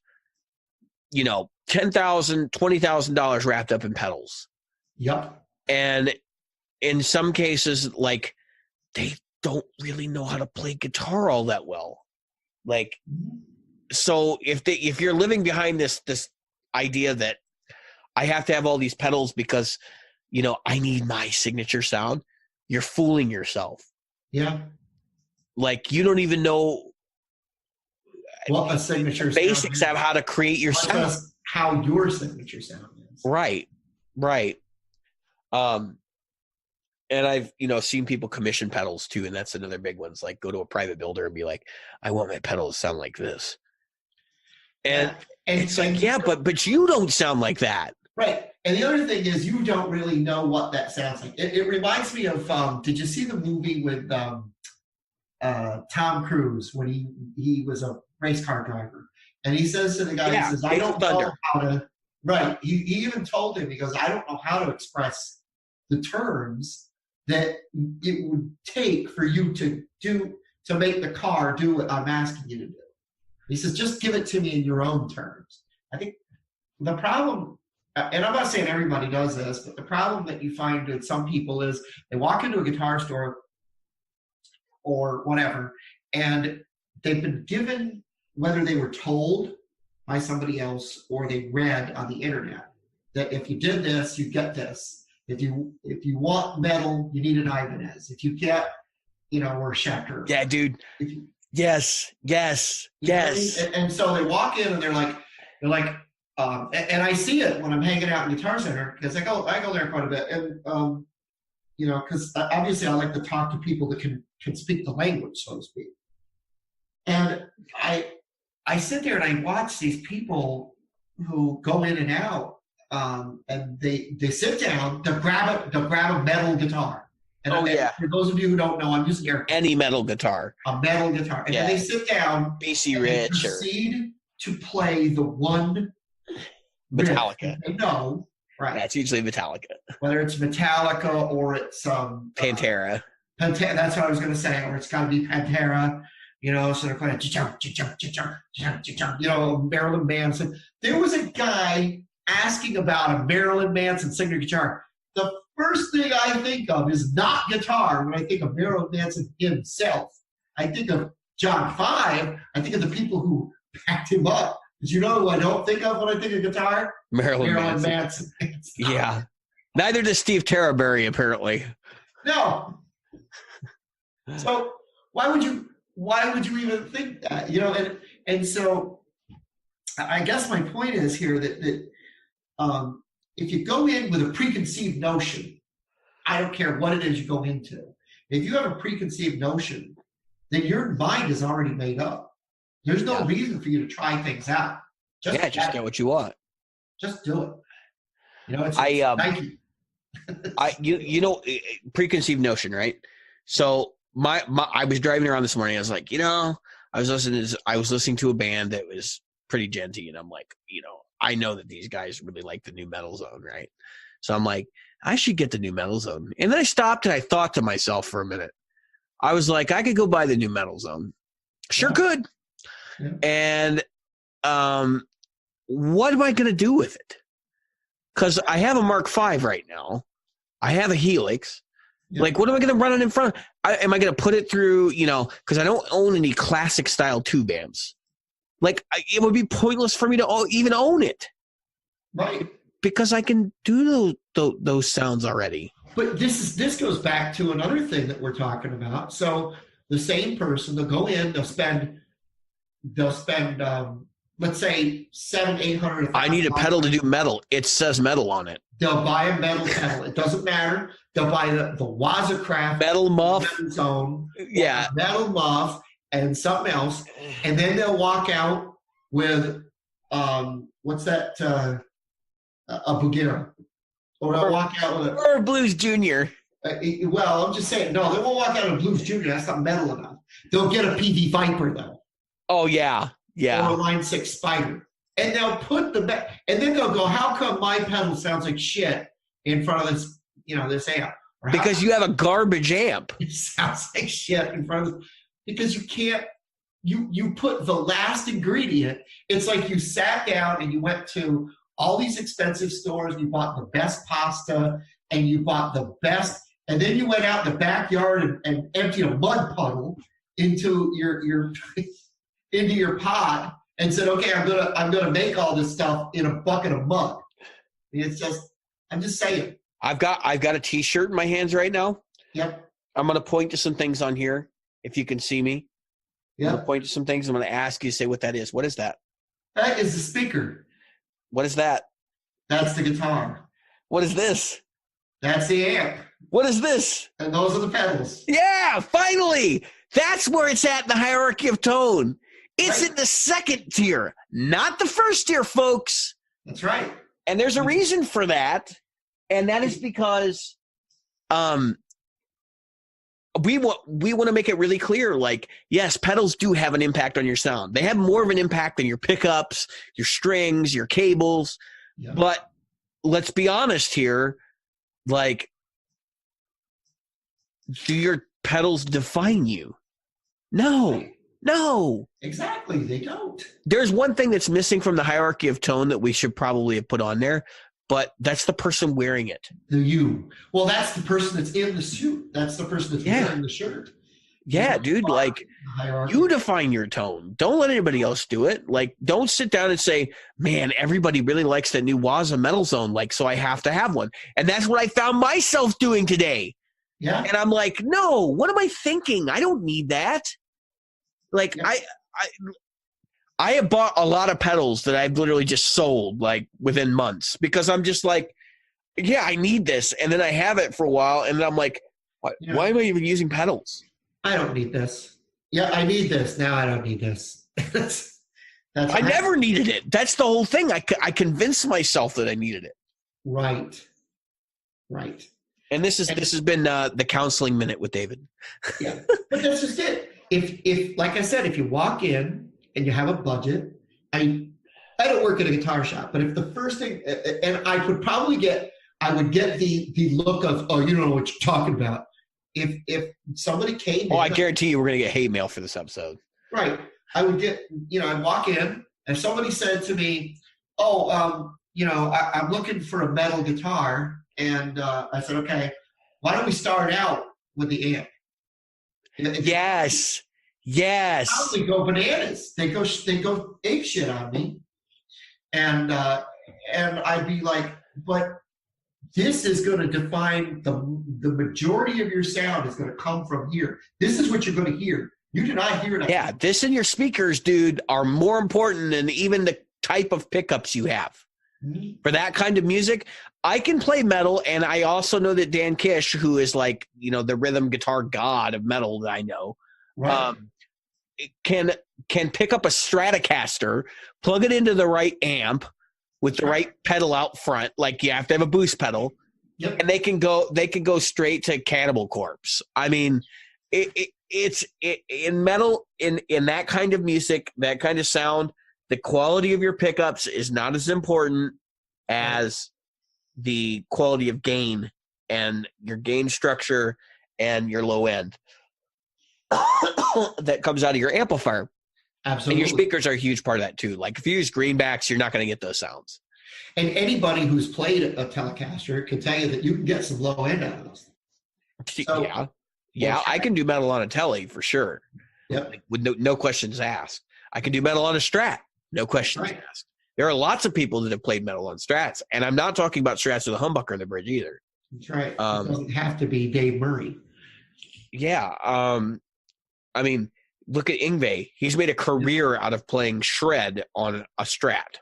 $10,000, $20,000 wrapped up in pedals. Yep. And in some cases, like, they don't really know how to play guitar all that well. Like, so if you're living behind this idea that I have to have all these pedals because, I need my signature sound, you're fooling yourself. Yeah. Like, you don't even know what a signature basics sound of how to create your sound. How your signature sound is. Right. And I've, seen people commission pedals too, and that's another big one. It's like, go to a private builder and be like, I want my pedal to sound like this. And it's like, yeah, but you don't sound like that. Right. And the other thing is, you don't really know what that sounds like. It reminds me of, did you see the movie with Tom Cruise when he was a race car driver? And he says to the guy, he says, I don't know how to, right. He even told him, he goes, I don't know how to express the terms that it would take for you to make the car do what I'm asking you to do. He says, just give it to me in your own terms. I think the problem, and I'm not saying everybody does this, but the problem that you find with some people is they walk into a guitar store or whatever, and they've been given, whether they were told by somebody else or they read on the internet, that if you did this, you get this. If you want metal, you need an Ibanez. If you get, or Schecter. Yeah, dude. Yes. And so they walk in and they're like, and I see it when I'm hanging out in Guitar Center, because I go there quite a bit, and because obviously I like to talk to people that can speak the language, so to speak. And I sit there and I watch these people who go in and out, and they sit down, they'll grab a metal guitar. And for those of you who don't know, I'm using any metal guitar. A metal guitar. And then they sit down BC and Rich they proceed to play the one Metallica. They know, right? That's usually Metallica. Whether it's Metallica or it's Pantera. That's what I was going to say. Or it's got to be Pantera. So they're playing, Marilyn Manson. There was a guy asking about a Marilyn Manson signature guitar. The first thing I think of is not guitar when I think of Marilyn Manson himself. I think of John 5. I think of the people who backed him up. Did you know who I don't think of when I think of guitar? Marilyn Manson. Yeah. Neither does Steve Terraberry, apparently. No. So why would you even think that? And so I guess my point is here that if you go in with a preconceived notion, I don't care what it is you go into. If you have a preconceived notion, then your mind is already made up. There's no reason for you to try things out. Just get what you want. Just do it. It's Nike. Preconceived notion, right? So I was driving around this morning. I was like, I was listening to a band that was pretty genty, and I'm like, I know that these guys really like the new Metal Zone, right? So I'm like, I should get the new Metal Zone. And then I stopped and I thought to myself for a minute. I was like, I could go buy the new Metal Zone. Sure could. Yeah. And what am I going to do with it? Because I have a Mark V right now. I have a Helix. Yeah. Like, what am I going to run it in front of? Am I going to put it through, because I don't own any classic style tube amps. Like, it would be pointless for me to even own it. Right. Because I can do those sounds already. But this goes back to another thing that we're talking about. So the same person, they'll go in, they'll spend let's say $700-800. I need a pedal to do metal. It says metal on it. They'll buy a metal pedal. It doesn't matter. They'll buy the Wazacraft metal muff, Metal Zone, metal muff, and something else, and then they'll walk out with what's that? A Bugatti, or they'll walk out with or a Blues Junior. Well, I'm just saying, no, they won't walk out with a Blues Junior. That's not metal enough. They'll get a PV Viper though. Oh yeah. Or a Line 6 Spider. And they'll put and then they'll go, how come my pedal sounds like shit in front of this, this amp? Because you have a garbage amp. It sounds like shit in front of this. Because you can't, you put the last ingredient. It's like you sat down and you went to all these expensive stores, you bought the best pasta, and you bought the best, and then you went out in the backyard and emptied a mud puddle into your into your pot and said, okay, I'm gonna make all this stuff in a bucket of mud. It's just, I'm just saying. I've got a T-shirt in my hands right now. Yep. I'm gonna point to some things on here if you can see me. Yeah. I'm gonna point to some things. I'm gonna ask you to say what that is. What is that? That is the speaker. What is that? That's the guitar. What is this? That's the amp. What is this? And those are the pedals. Yeah, finally. That's where it's at in the hierarchy of tone. It's in the second tier, not the first tier, folks. That's right. And there's a reason for that. And that is because we want to make it really clear, like, yes, pedals do have an impact on your sound. They have more of an impact than your pickups, your strings, your cables. Yeah. But let's be honest here, like, do your pedals define you? No. No. Exactly. They don't. There's one thing that's missing from the hierarchy of tone that we should probably have put on there, but that's the person wearing it. You. Well, that's the person that's in the suit. That's the person that's wearing the shirt. Yeah, dude, like, you define your tone. Don't let anybody else do it. Like, don't sit down and say, man, everybody really likes that new Waza Metal Zone, like, so I have to have one. And that's what I found myself doing today. Yeah. And I'm like, no, what am I thinking? I don't need that. Like, yeah. I have bought a lot of pedals that I've literally just sold, like, within months, because I'm just like, yeah, I need this. And then I have it for a while, and then I'm like, why am I even using pedals? I don't need this. Yeah, I need this. Now I don't need this. I never needed it. That's the whole thing. I convinced myself that I needed it. Right. And this has been the counseling minute with David. Yeah, but that's just it. If like I said, if you walk in and you have a budget, I don't work at a guitar shop, but if the first thing, and I would get the look of, oh, you don't know what you're talking about. If somebody came in, I guarantee you we're going to get hate mail for this episode. Right. I would get, I'd walk in and somebody said to me, I'm looking for a metal guitar. And I said, okay, why don't we start out with the amp? Yes. They go bananas. They go ape shit on me. And I'd be like, but this is going to define the majority of your sound is going to come from here. This is what you're going to hear. You do not hear it. Yeah, this and your speakers, dude, are more important than even the type of pickups you have. Mm-hmm. For that kind of music, I can play metal, and I also know that Dan Kish, who is like, the rhythm guitar god of metal that I know, right. Can pick up a Stratocaster, plug it into the right amp with the right pedal out front. Like, you have to have a boost pedal, Yep. and they can go straight to Cannibal Corpse. I mean, it's in metal, in that kind of music, that kind of sound, the quality of your pickups is not as important as the quality of gain and your gain structure and your low end that comes out of your amplifier. Absolutely. And your speakers are a huge part of that too. Like if you use greenbacks, you're not going to get those sounds. And anybody who's played a Telecaster can tell you that you can get some low end out of those. So, yeah, I can do metal on a Tele for sure. Yep. Like, with no questions asked. I can do metal on a Strat, no questions asked. There are lots of people that have played metal on Strats, and I'm not talking about Strats with a humbucker in the bridge either. That's right. It doesn't have to be Dave Murray. Yeah. I mean, look at Yngwie. He's made a career out of playing shred on a Strat.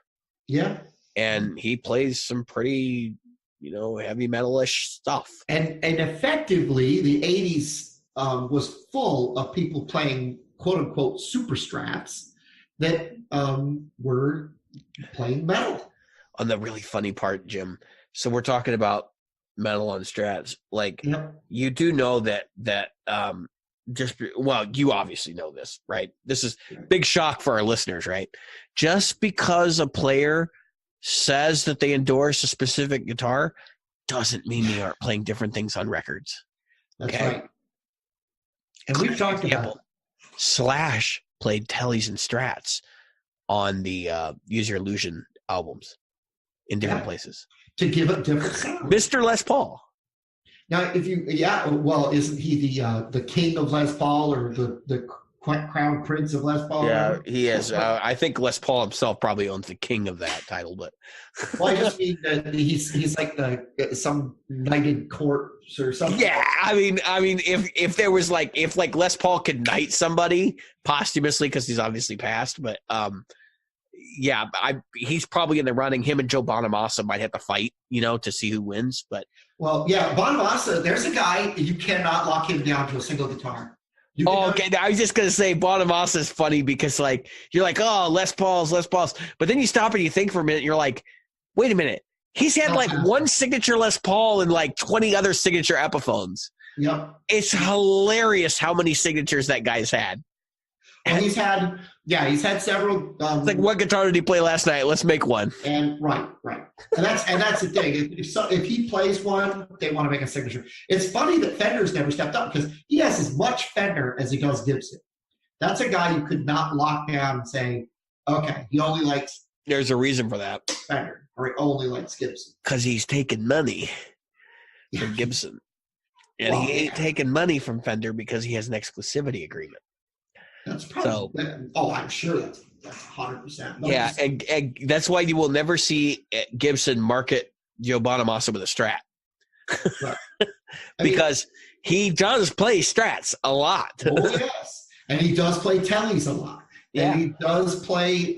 Yeah. And he plays some pretty, heavy metalish stuff. And effectively, the 80s was full of people playing quote-unquote super Strats that were playing metal. On the really funny part, Jim, so we're talking about metal on Strats. Like, you do know that you obviously know this, right? This is big shock for our listeners, right? Just because a player says that they endorse a specific guitar doesn't mean they aren't playing different things on records. That's right. And we've talked about Slash played Tellys and Strats on the Use Your Illusion albums in different places to give it different sound. Mr. Les Paul. Now, isn't he the king of Les Paul or the crown prince of Les Paul? Yeah, he is. I think Les Paul himself probably owns the king of that title, but I just mean that he's like some knighted corpse or something. Yeah, I mean, if there was if Les Paul could knight somebody posthumously because he's obviously passed, but he's probably in the running. Him and Joe Bonamassa might have to fight, to see who wins. But Bonamassa, there's a guy you cannot lock him down to a single guitar. Okay. I was just gonna say Bonamassa is funny because you're like, oh, Les Paul's, but then you stop and you think for a minute. And you're like, wait a minute, he's had one signature Les Paul and 20 other signature Epiphones. Yep. It's hilarious how many signatures that guy's had. And he's had several. It's like, what guitar did he play last night? Let's make one. And right, and that's the thing. If he plays one, they want to make a signature. It's funny that Fender's never stepped up because he has as much Fender as he does Gibson. That's a guy you could not lock down and say, okay, he only likes. There's a reason for that. Fender, or he only likes Gibson because he's taking money from Gibson, and he ain't taking money from Fender because he has an exclusivity agreement. That's probably I'm sure that's 100%. Yeah, and that's why you will never see Gibson market Joe Bonamassa with a Strat. Right. Because he does play Strats a lot. Oh, yes. And he does play Tellys a lot. Yeah. And he does play,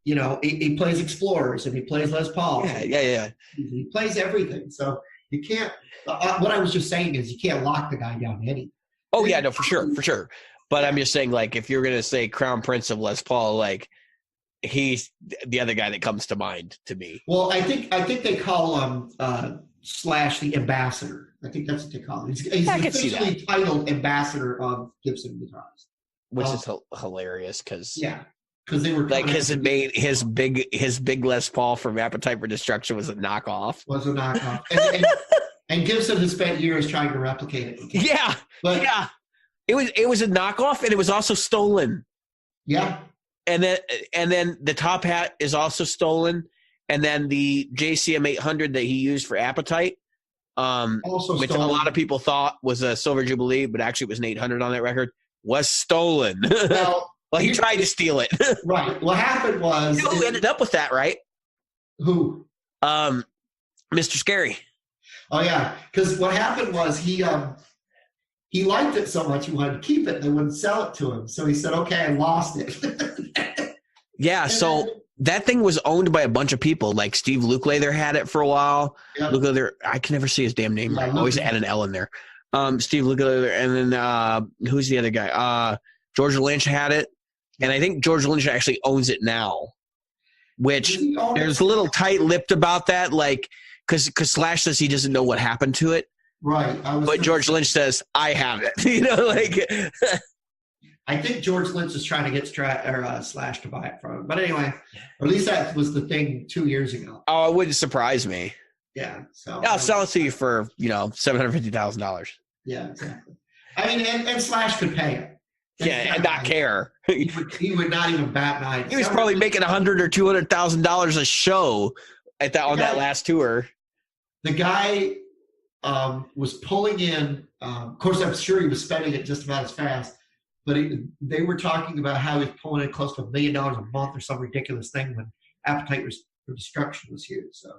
he plays Explorers and he plays Les Pauls. Yeah. He plays everything. So you can't, what I was just saying is you can't lock the guy down to anything. Oh, yeah, no, for sure. But I'm just saying, if you're going to say Crown Prince of Les Paul, he's the other guy that comes to mind to me. Well, I think they call him Slash the Ambassador. I think that's what they call him. He's officially titled Ambassador of Gibson guitars, which is hilarious because they were his big Les Paul from Appetite for Destruction was a knockoff. And Gibson has spent years trying to replicate it. Yeah, It was a knockoff, and it was also stolen. Yeah. And then the top hat is also stolen, and then the JCM 800 that he used for Appetite, which a lot of people thought was a Silver Jubilee, but actually it was an 800 on that record, was stolen. Well, he tried to steal it. Right. What happened was who ended up with that, right? Who? Mr. Scary. Oh yeah, because what happened was he liked it so much he wanted to keep it and they wouldn't sell it to him. So he said, okay, I lost it. Yeah, so that thing was owned by a bunch of people. Like Steve Lukelather had it for a while. Yep. Lukelather, I can never see his damn name. I always add an L in there. Steve Lukelather, and then who's the other guy? George Lynch had it. And I think George Lynch actually owns it now. Which there's a little tight-lipped about that. because Slash says he doesn't know what happened to it. Right. But George Lynch says, I have it. You know, like. I think George Lynch is trying to get Slash to buy it from him. But anyway, or at least that was the thing 2 years ago. Oh, it wouldn't surprise me. Yeah. So I'll sell it to you for, $750,000. Yeah, exactly. I mean, and Slash could pay it. Yeah, and not care. He would not even bat an eye. He was probably making $100,000 or $200,000 a show on that last tour. The guy was pulling in. Of course, I'm sure he was spending it just about as fast. But they were talking about how he was pulling in close to $1 million a month or some ridiculous thing when Appetite for Destruction was huge. So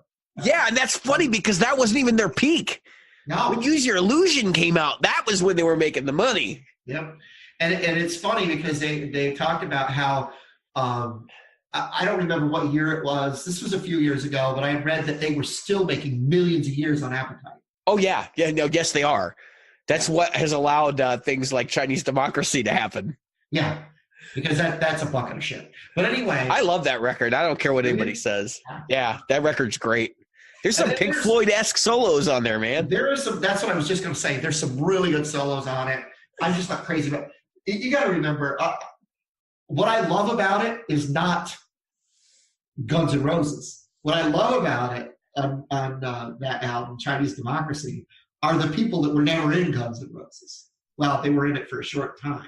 yeah, and that's funny because that wasn't even their peak. No. When Use Your Illusion came out, that was when they were making the money. Yep. And it's funny because they talked about how I don't remember what year it was. This was a few years ago, but I read that they were still making millions of years on Appetite. Oh, yeah. Yeah, no, yes, they are. That's what has allowed things like Chinese Democracy to happen. Yeah, because that's a bucket of shit. But anyway. I love that record. I don't care what anybody says. Yeah, that record's great. There's some Pink Floyd-esque solos on there, man. There is some. That's what I was just going to say. There's some really good solos on it. I'm just not crazy about it. You got to remember, what I love about it is not Guns N' Roses. What I love about it on that album, Chinese Democracy, are the people that were never in Guns N' Roses. Well, they were in it for a short time.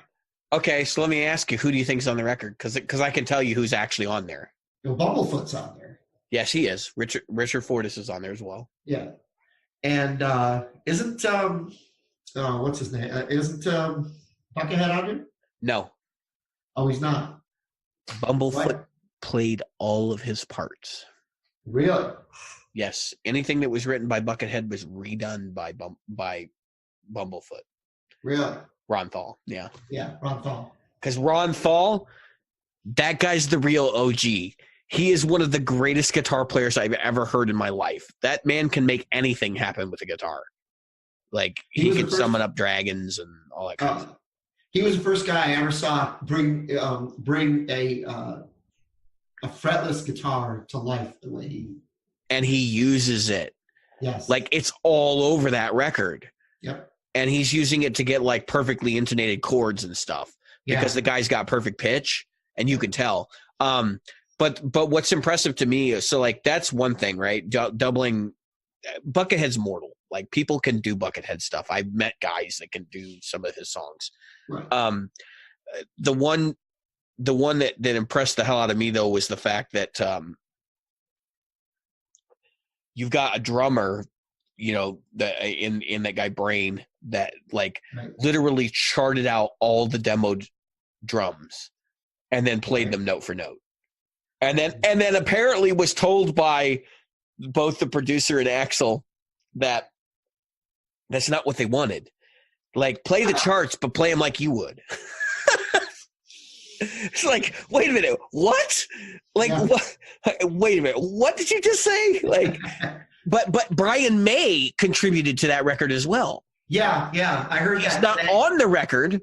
Okay, so let me ask you, who do you think's on the record? Because I can tell you who's actually on there. Bumblefoot's on there. Yes, he is. Richard Fortus is on there as well. Yeah, and isn't what's his name? Isn't Buckethead on there? No. Oh, he's not. Bumblefoot played all of his parts. Really? Yes, anything that was written by Buckethead was redone by Bumblefoot. Really? Ron Thal, yeah. Yeah, Ron Thal. Because Ron Thal, that guy's the real OG. He is one of the greatest guitar players I've ever heard in my life. That man can make anything happen with a guitar. Like, he could summon up dragons and all that kind of stuff. He was the first guy I ever saw bring a fretless guitar to life the way he... And he uses it. Yes. Like, it's all over that record. Yep. And he's using it to get, like, perfectly intonated chords and stuff. Because the guy's got perfect pitch, and you can tell. But what's impressive to me is, so, like, that's one thing, right? Doubling – Buckethead's mortal. Like, people can do Buckethead stuff. I've met guys that can do some of his songs. Right. The one that impressed the hell out of me, though, was the fact that you've got a drummer, that in that guy Brain that literally charted out all the demoed drums and then played them note for note. And then apparently was told by both the producer and Axl that that's not what they wanted. Like, play the charts, but play them like you would. It's like, wait a minute, what? Like, what? Wait a minute, what did you just say? Like, but Brian May contributed to that record as well. Yeah, I heard that. He's not on the record,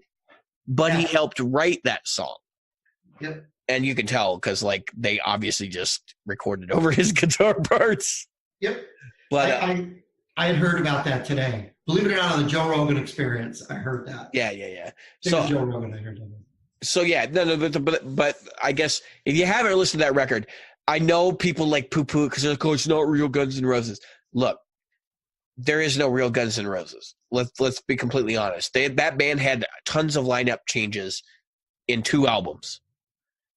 but he helped write that song. Yep. And you can tell because, like, they obviously just recorded over his guitar parts. Yep. But I had heard about that today. Believe it or not, on the Joe Rogan Experience, I heard that. Yeah. So Joe Rogan, I heard that. So yeah, no, but I guess if you haven't listened to that record, I know people like poo-poo because they're like, oh, it's not real Guns N' Roses. Look, there is no real Guns N' Roses. Let's be completely honest. That band had tons of lineup changes in 2 albums.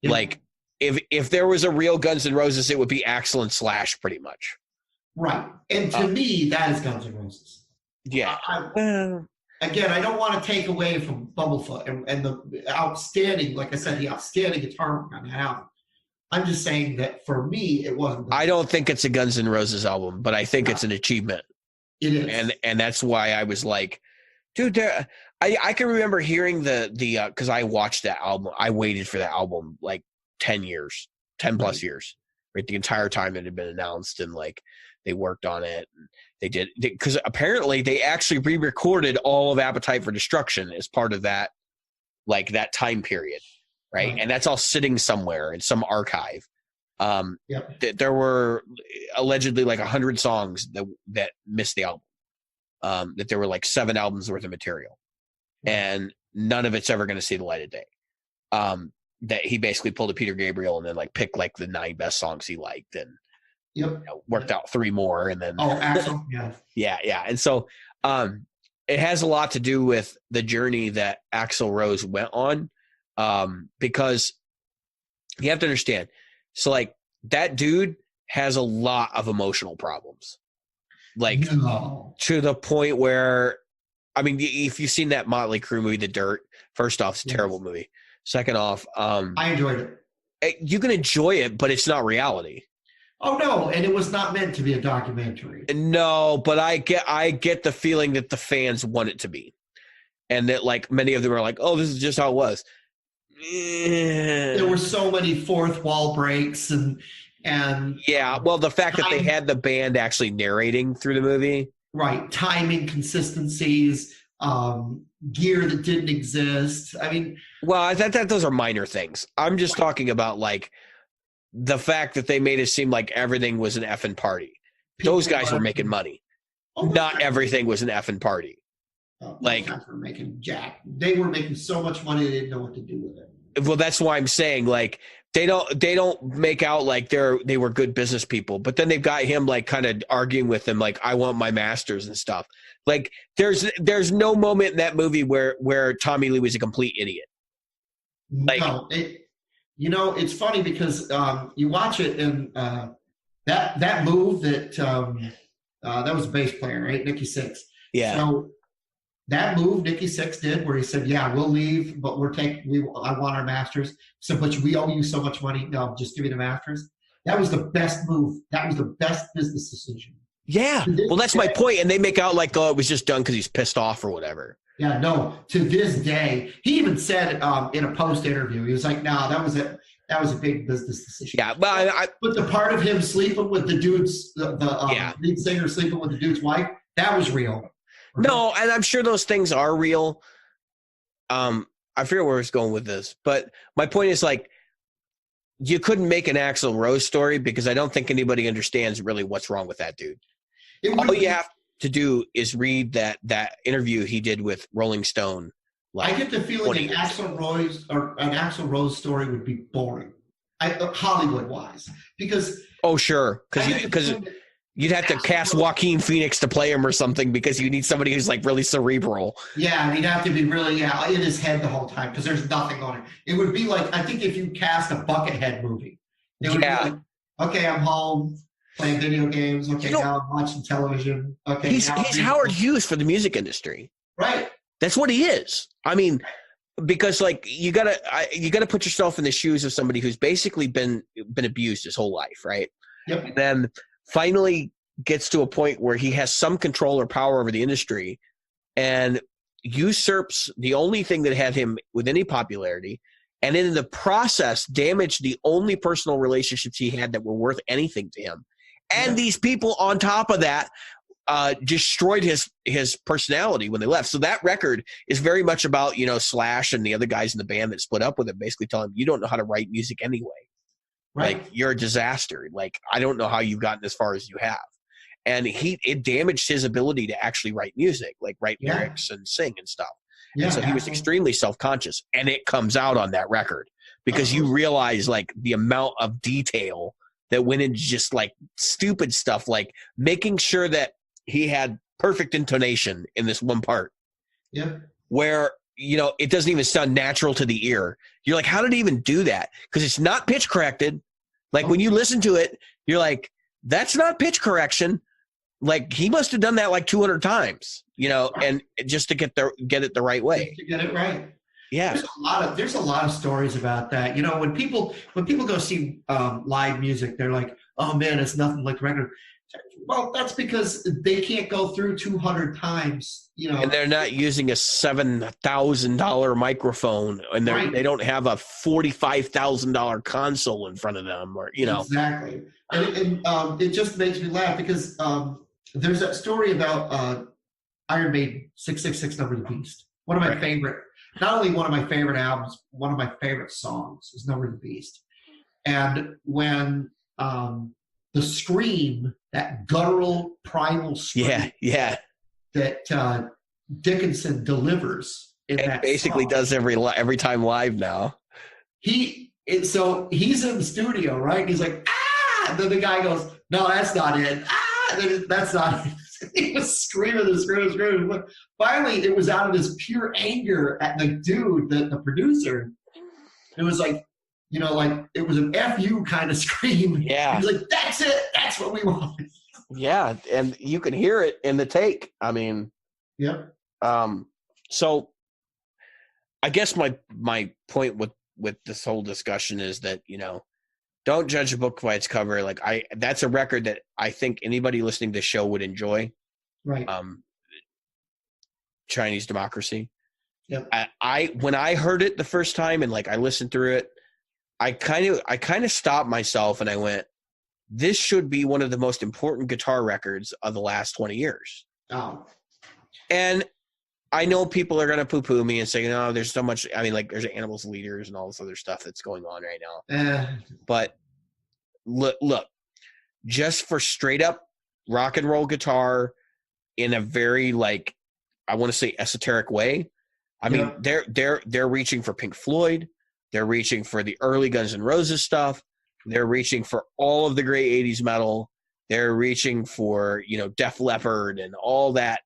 Yeah. Like, if there was a real Guns N' Roses, it would be Axl and Slash, pretty much. Right, and to me, that is Guns N' Roses. Yeah. Again, I don't want to take away from Bumblefoot and the outstanding, like I said, the outstanding guitar work on that album. I'm just saying that for me, it wasn't. I don't think it's a Guns N' Roses album, but I think it's an achievement. It is. And that's why I was like, dude, I can remember hearing the because I watched that album. I waited for that album like 10 plus years, right? The entire time it had been announced, and like they worked on it. And they did, because apparently they actually re-recorded all of Appetite for Destruction as part of that, like that time period, right? And that's all sitting somewhere in some archive. There were allegedly like 100 songs that missed the album. That there were like 7 albums worth of material, and none of it's ever going to see the light of day. That he basically pulled a Peter Gabriel and then like picked like the 9 best songs he liked and worked out 3 more and then Axl, yeah. And so it has a lot to do with the journey that Axl Rose went on, because you have to understand. So like that dude has a lot of emotional problems, like to the point where, I mean, if you've seen that Motley Crue movie, The Dirt, first off, it's a terrible movie. Second off, I enjoyed it. You can enjoy it, but it's not reality. Oh no, and it was not meant to be a documentary. No, but I get the feeling that the fans want it to be, and that like many of them are like, "Oh, this is just how it was." There were so many fourth wall breaks and yeah. Well, the fact that they had the band actually narrating through the movie, right? Timing consistencies, gear that didn't exist. I mean, well, I thought that those are minor things. I'm just talking about like the fact that they made it seem like everything was an effing party. Those guys were making money. Not everything was an effing party. Like guys were making jack. They were making so much money they didn't know what to do with it. Well, that's why I'm saying like they don't make out like they were good business people, but then they've got him like kind of arguing with them like I want my masters and stuff. Like there's no moment in that movie where Tommy Lee was a complete idiot. Like no, it's funny because you watch it and that move that was a bass player, right? Nikki Sixx. Yeah. So that move Nikki Sixx did where he said, yeah, we'll leave, but I want our masters. So, but we owe you so much money. No, just give me the masters. That was the best move. That was the best business decision. Yeah. Well, that's my point. And they make out like, oh, it was just done because he's pissed off or whatever. Yeah, no, to this day, he even said in a post interview, he was like, no, that was a big business decision. Yeah, but the part of him sleeping with the dude's, the lead singer sleeping with the dude's wife, that was real. No, and I'm sure those things are real. I forget where I was going with this, but my point is like, you couldn't make an Axl Rose story because I don't think anybody understands really what's wrong with that dude. All you have to do is read that interview he did with Rolling Stone. Like I get the feeling an Axl Rose story would be boring, Hollywood wise, because sure, because you'd have to cast Joaquin Phoenix to play him or something because you need somebody who's like really cerebral. Yeah, and he'd have to be really in his head the whole time because there's nothing on it. It would be like, I think if you cast a Buckethead movie, it would be like, okay, I'm home playing video games. Okay, now I'm watching television. Okay, he's Howard Hughes for the music industry. Right. That's what he is. I mean, because like you gotta put yourself in the shoes of somebody who's basically been abused his whole life, right? Yep. And then finally gets to a point where he has some control or power over the industry and usurps the only thing that had him with any popularity, and in the process damaged the only personal relationships he had that were worth anything to him. And these people on top of that destroyed his personality when they left. So that record is very much about, Slash and the other guys in the band that split up with him, basically telling him, you don't know how to write music anyway. Right. Like, you're a disaster. Like, I don't know how you've gotten as far as you have. And it damaged his ability to actually write music, like write lyrics and sing and stuff. Yeah, and so he was extremely self-conscious, and it comes out on that record because you realize like the amount of detail that went into just like stupid stuff, like making sure that he had perfect intonation in this one part. Yeah. Where, it doesn't even sound natural to the ear. You're like, how did he even do that? Because it's not pitch corrected. Like when you listen to it, you're like, that's not pitch correction. Like he must have done that like 200 times, and just to get it the right way. Just to get it right. Yeah. There's a lot of stories about that. When people go see live music, they're like, oh man, it's nothing like the record. Well, that's because they can't go through 200 times, And they're not using a $7,000 microphone, and they don't have a $45,000 console in front of them, or Exactly. And it just makes me laugh because there's that story about Iron Maiden 666 Number of the Beast. One of my favorite, not only one of my favorite albums, one of my favorite songs is Number of the Beast. And when the scream, that guttural primal scream that Dickinson delivers in that basically song, does every time live now. So he's in the studio, right? He's like, ah! And then the guy goes, no, that's not it. Ah! And then that's not it. He was screaming and screaming. But finally, it was out of this pure anger at the dude, the producer. It was like, like it was an FU kind of scream. Yeah. He was like, that's it. That's what we want. Yeah. And you can hear it in the take. I mean, yep. So I guess my point with this whole discussion is that, don't judge a book by its cover. Like that's a record that I think anybody listening to the show would enjoy. Right. Chinese Democracy. Yep. When I heard it the first time and like I listened through it, I kind of stopped myself and I went, this should be one of the most important guitar records of the last 20 years. Oh. And I know people are going to poo-poo me and say, no, there's so much. I mean, like there's Animals Leaders and all this other stuff that's going on right now. But look, just for straight up rock and roll guitar in a very like, I want to say esoteric way. I mean, they're reaching for Pink Floyd. They're reaching for the early Guns N' Roses stuff. They're reaching for all of the great 80s metal. They're reaching for, Def Leppard and all that,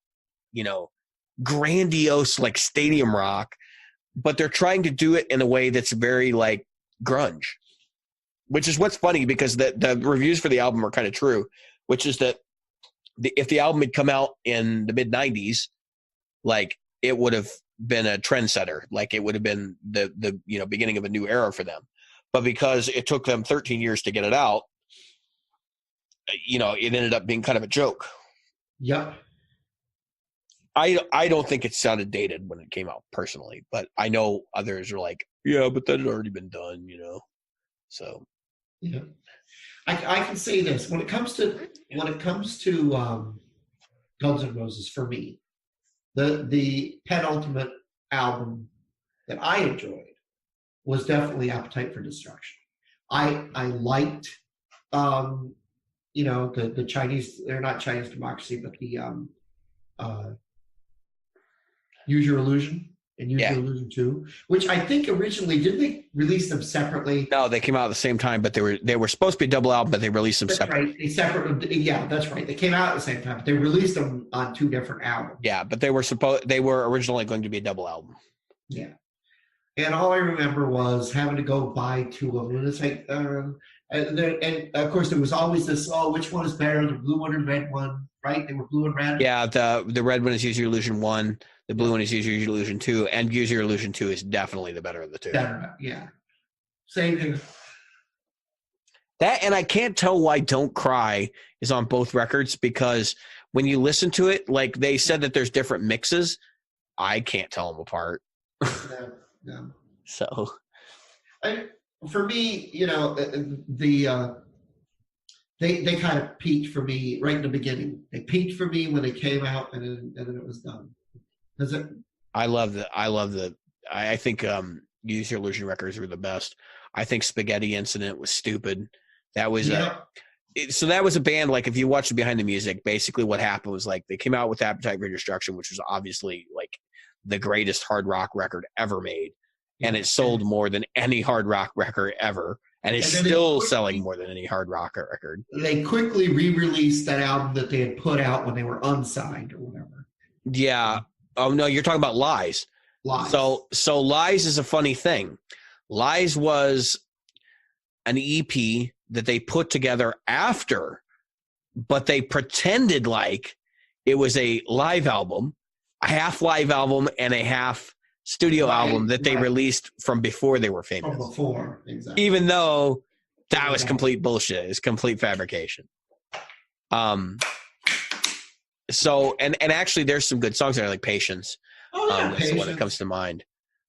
grandiose like stadium rock, but they're trying to do it in a way that's very like grunge, which is what's funny because the reviews for the album are kind of true, which is that if the album had come out in the mid 90s, like it would have been a trendsetter, like it would have been the beginning of a new era for them. But because it took them 13 years to get it out, it ended up being kind of a joke. Yep. I don't think it sounded dated when it came out personally, but I know others are like, yeah, but that had already been done, So yeah, I can say this when it comes to Guns N' Roses for me, the penultimate album that I enjoyed was definitely Appetite for Destruction. I liked the Chinese, they're not Chinese Democracy, but the Use Your Illusion and Use Your Illusion 2, which I think originally, did they release them separately? No, they came out at the same time, but they were supposed to be a double album, but they released them separately. Right. Yeah, that's right. They came out at the same time, but they released them on two different albums. Yeah, but they were originally going to be a double album. Yeah. And all I remember was having to go buy two of them. And it's like, and of course, there was always this, which one is better, the blue one or red one, right? They were blue and red. Yeah, the red one is Use Your Illusion 1. The blue one is Use Your Illusion 2. And Use Your Illusion 2 is definitely the better of the two. Better, yeah. Same thing. That, and I can't tell why Don't Cry is on both records, because when you listen to it, like they said that there's different mixes. I can't tell them apart. Yeah. So, for me, they kind of peaked for me right in the beginning. They peaked for me when they came out, and then it was done. I think Use Your Illusion records were the best. I think Spaghetti Incident was stupid. That was so that was a band, like if you watch the behind the music, basically what happened was like they came out with Appetite for Destruction, which was obviously like the greatest hard rock record ever made. And it sold more than any hard rock record ever. And it's still selling more than any hard rock record. They quickly re-released that album that they had put out when they were unsigned or whatever. Yeah. Oh no, you're talking about Lies. Lies. So Lies is a funny thing. Lies was an EP that they put together after, but they pretended like it was a live album, a half live album and a half studio album that they released from before they were famous. From before, exactly. Even though that was complete bullshit. It's complete fabrication. So, and actually there's some good songs there, like Patience. That's the one that comes to mind.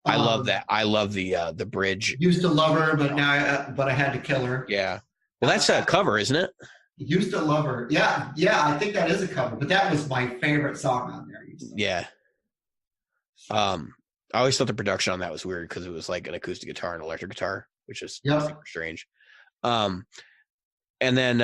I love that. I love the bridge. Used to love her, but I had to kill her. Yeah. Well, that's a cover, isn't it? Used to love her. Yeah. I think that is a cover, but that was my favorite song on there. Yeah. I always thought the production on that was weird because it was like an acoustic guitar and electric guitar, which is super strange. And then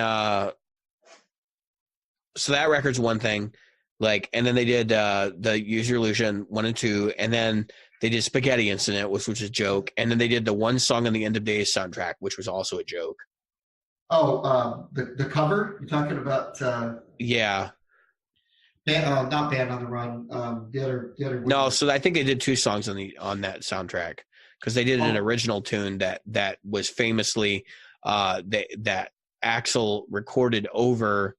so that record's one thing. Like, and then they did the Use Your Illusion 1 and 2, and then they did Spaghetti Incident, which was a joke, and then they did the one song on the End of Days soundtrack, which was also a joke. Oh, the cover you're talking about? Yeah. Not Band on the Run. The other. No, so I think they did 2 songs on that soundtrack, because they did an original tune that was famously that Axl recorded over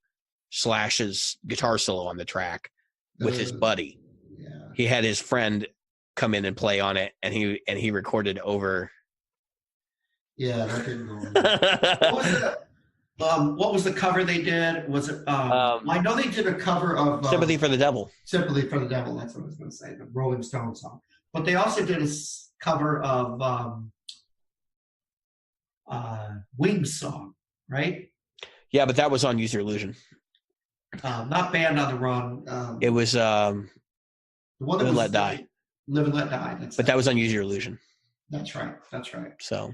Slash's guitar solo on the track with his buddy. Yeah. He had his friend come in and play on it, and he recorded over. Yeah, that didn't go on. What was the cover they did? Was it? I know they did a cover of "Sympathy for the Devil." "Sympathy for the Devil." That's what I was going to say, the Rolling Stones song. But they also did a cover of Wings song, right? Yeah, but that was on Use Your Illusion. Not Band on the Run. It was the one that Live and was Let Die. Live and Let Die. That was on Use Your Illusion. That's right. So,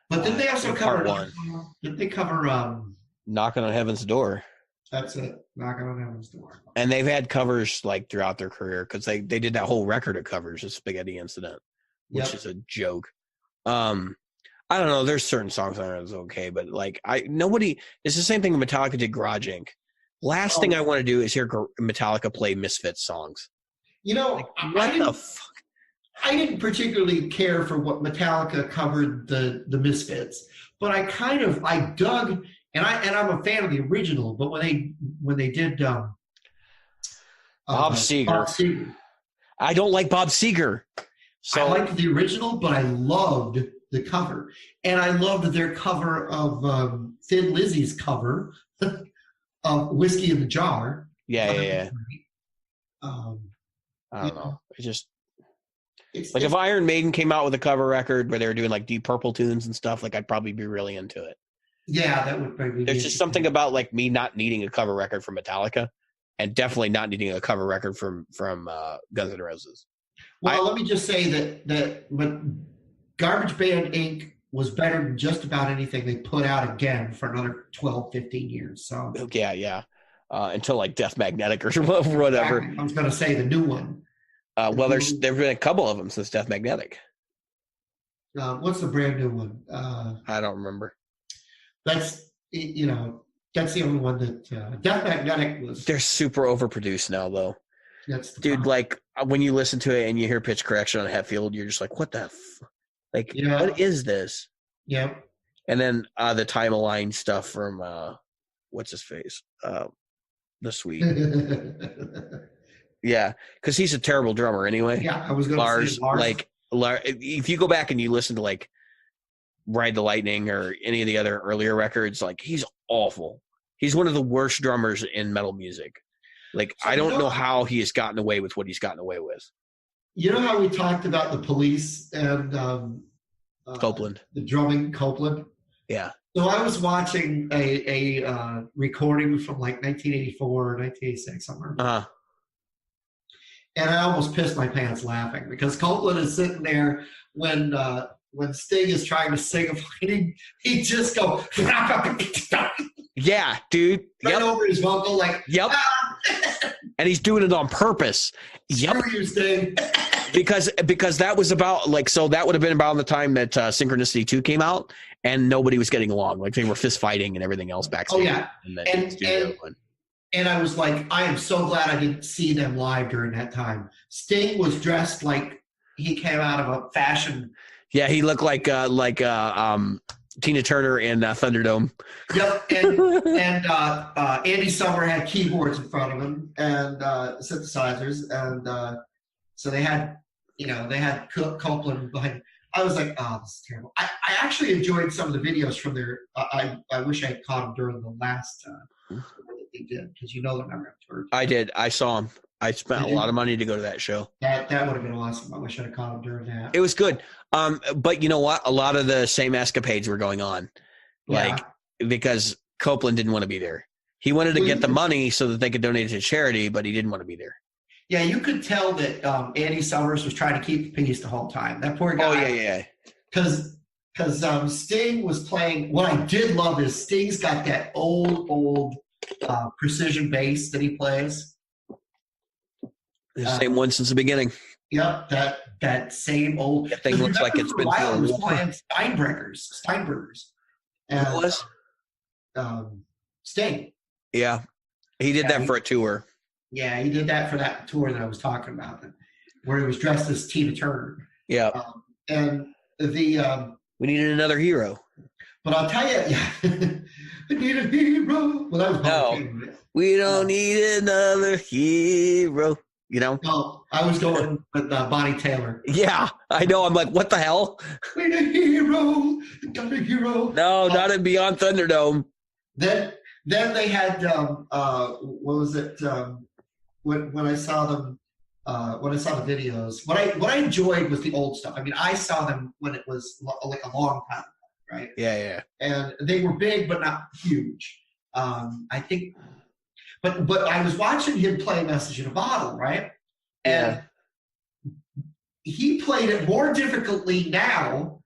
but did they also cover part 1? Did they cover Knocking on Heaven's Door? That's it. Knocking on Heaven's Door. And they've had covers like throughout their career, because they did that whole record of covers of Spaghetti Incident, which is a joke. I don't know. There's certain songs on it that's okay, but like it's the same thing Metallica did Garage Inc. Last thing I want to do is hear Metallica play Misfits songs. You know, like, what the fuck? I didn't particularly care for what Metallica covered the Misfits, but I dug, and I'm a fan of the original. But when they did Bob Seger. I don't like Bob Seger. So I liked the original, but I loved the cover, and I loved their cover of Thin Lizzy's cover of "Whiskey in the Jar." Yeah. I don't know. It's like if Iron Maiden came out with a cover record where they were doing like Deep Purple tunes and stuff, like I'd probably be really into it. Yeah, that would probably. There's just something about like me not needing a cover record from Metallica, and definitely not needing a cover record from Guns N' Roses. Well, let me just say that Garbage Band Inc. was better than just about anything they put out again for another 12, 15 years. So yeah. Until like Death Magnetic or whatever. I was going to say the new one. Well, there's been a couple of them since Death Magnetic. What's the brand new one? I don't remember. That's the only one that Death Magnetic was. They're super overproduced now, though. Dude, like when you listen to it and you hear pitch correction on Hetfield, you're just like, what the what is this? Yeah. And then the time aligned stuff from what's his face? The Sweet. Yeah, because he's a terrible drummer anyway. Yeah, I was going to say Lars. Like, if you go back and you listen to like Ride the Lightning or any of the other earlier records, like he's awful. He's one of the worst drummers in metal music. Like, so I don't know how he has gotten away with what he's gotten away with. You know how we talked about the Police and Copeland, the drumming Copeland? Yeah. So I was watching a recording from like 1984 or 1986 somewhere. Uh-huh. And I almost pissed my pants laughing because Copeland is sitting there when Sting is trying to sing a fighting, he just go yeah, dude. Right over his vocal, like and he's doing it on purpose. Screw you, Sting. because that was about that would have been about the time that Synchronicity 2 came out, and nobody was getting along. Like they were fist fighting and everything else backstage. Oh yeah, and I was like, I am so glad I didn't see them live during that time. Sting was dressed like he came out of a fashion. Yeah, he looked like Tina Turner in Thunderdome. Yep, and Andy Summer had keyboards in front of him and synthesizers, and so they had Copeland behind. I was like, oh, this is terrible. I actually enjoyed some of the videos from their. I wish I had caught them during the last. That they did because they're never on tour. I did. I saw them. I spent a lot of money to go to that show. That would have been awesome. I wish I'd have caught them during that. It was good. But you know what? A lot of the same escapades were going on, because Copeland didn't want to be there. He wanted to get the money so that they could donate it to charity, but he didn't want to be there. Yeah, you could tell that Andy Summers was trying to keep the peace the whole time. That poor guy. Oh, yeah. Because Sting was playing. What I did love is Sting's got that old precision bass that he plays. The same one since the beginning. Yep, that same old. That thing looks like it's been through a war. playing Steinbergers. And, Who was? Sting. Yeah, he did that for a tour. Yeah, he did that for that tour that I was talking about, where he was dressed as Tina Turner. Yeah, and the we needed another hero. But I'll tell you, I need a hero. Well, that was no, we don't need another hero. You know? No, I was going with Bonnie Taylor. Yeah, I know. I'm like, what the hell? We need a hero. Got a hero. No, not in Beyond Thunderdome. Then they had what was it? When I saw them, when I saw the videos, what I enjoyed was the old stuff. I mean, I saw them when it was like a long time ago, right? Yeah. And they were big, but not huge. I think. But I was watching him play Message in a Bottle, right? And he played it more difficultly now,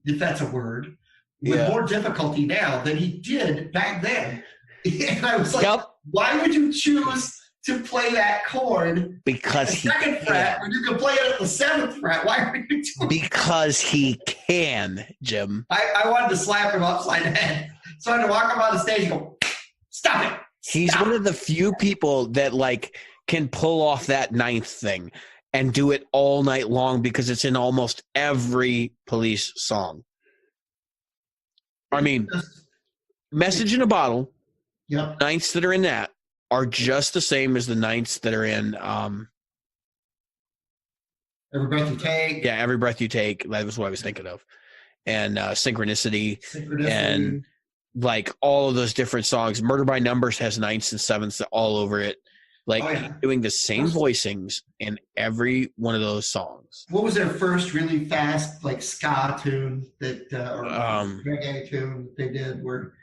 if that's a word, with more difficulty now than he did back then. And I was like, why would you choose to play that chord because at the second fret when you can play it at the seventh fret? Why would you do it? Because he can, Jim. I wanted to slap him upside the head. So I had to walk him on the stage and go, stop it. He's one of the few people that like can pull off that ninth thing and do it all night long because it's in almost every Police song. I mean, Message in a Bottle, ninths that are in that are just the same as the ninths that are in Every Breath You Take. Yeah, Every Breath You Take. That was what I was thinking of. And Synchronicity. And like all of those different songs. Murder by Numbers has ninths and sevenths all over it. Like doing the same voicings in every one of those songs. What was their first really fast like ska tune that or reggae tune they did where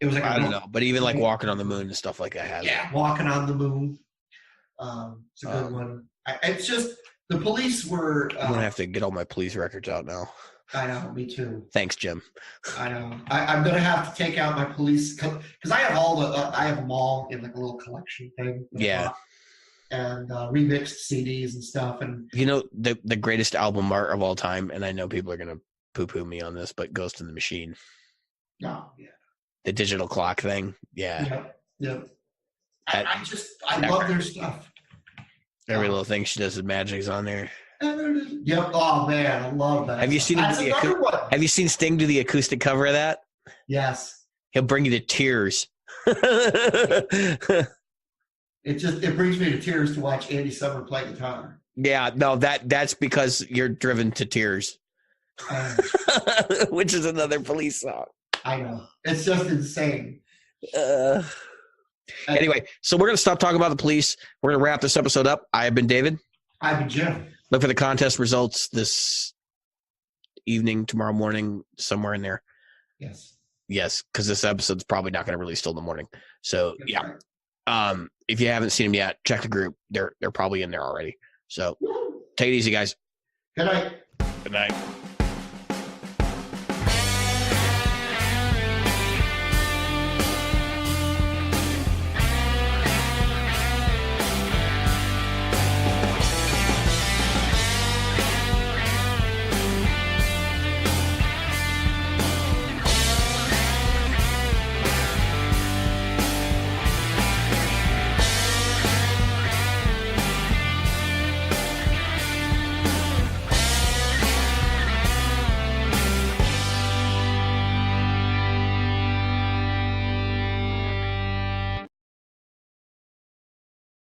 it was like I don't know, but even like Walking on the Moon and stuff like that has Walking on the Moon. It's a good one. It's just the Police were I'm gonna have to get all my Police records out now. I know, me too. Thanks, Jim. I know. I'm gonna have to take out my Police because I have I have them all in like a little collection thing. And remixed CDs and stuff. And you know the greatest album art of all time, and I know people are gonna poo-poo me on this, but Ghost in the Machine. Oh yeah. The digital clock thing. Yeah. Yep. I love their stuff. Every little thing she does with Magic's on there. Yep. Oh man, I love that. Have you seen Have you seen Sting do the acoustic cover of that? Yes. He'll bring you to tears. It brings me to tears to watch Andy Summer play guitar. Yeah, no, that's because you're driven to tears. Which is another Police song. I know. It's just insane. Anyway, so we're going to stop talking about the Police. We're going to wrap this episode up. I have been David. I've been Jim. Look for the contest results this evening, tomorrow morning, somewhere in there. Yes, because this episode's probably not going to release till in the morning. So, that's right. If you haven't seen them yet, check the group. They're probably in there already. So, take it easy, guys. Good night. Good night.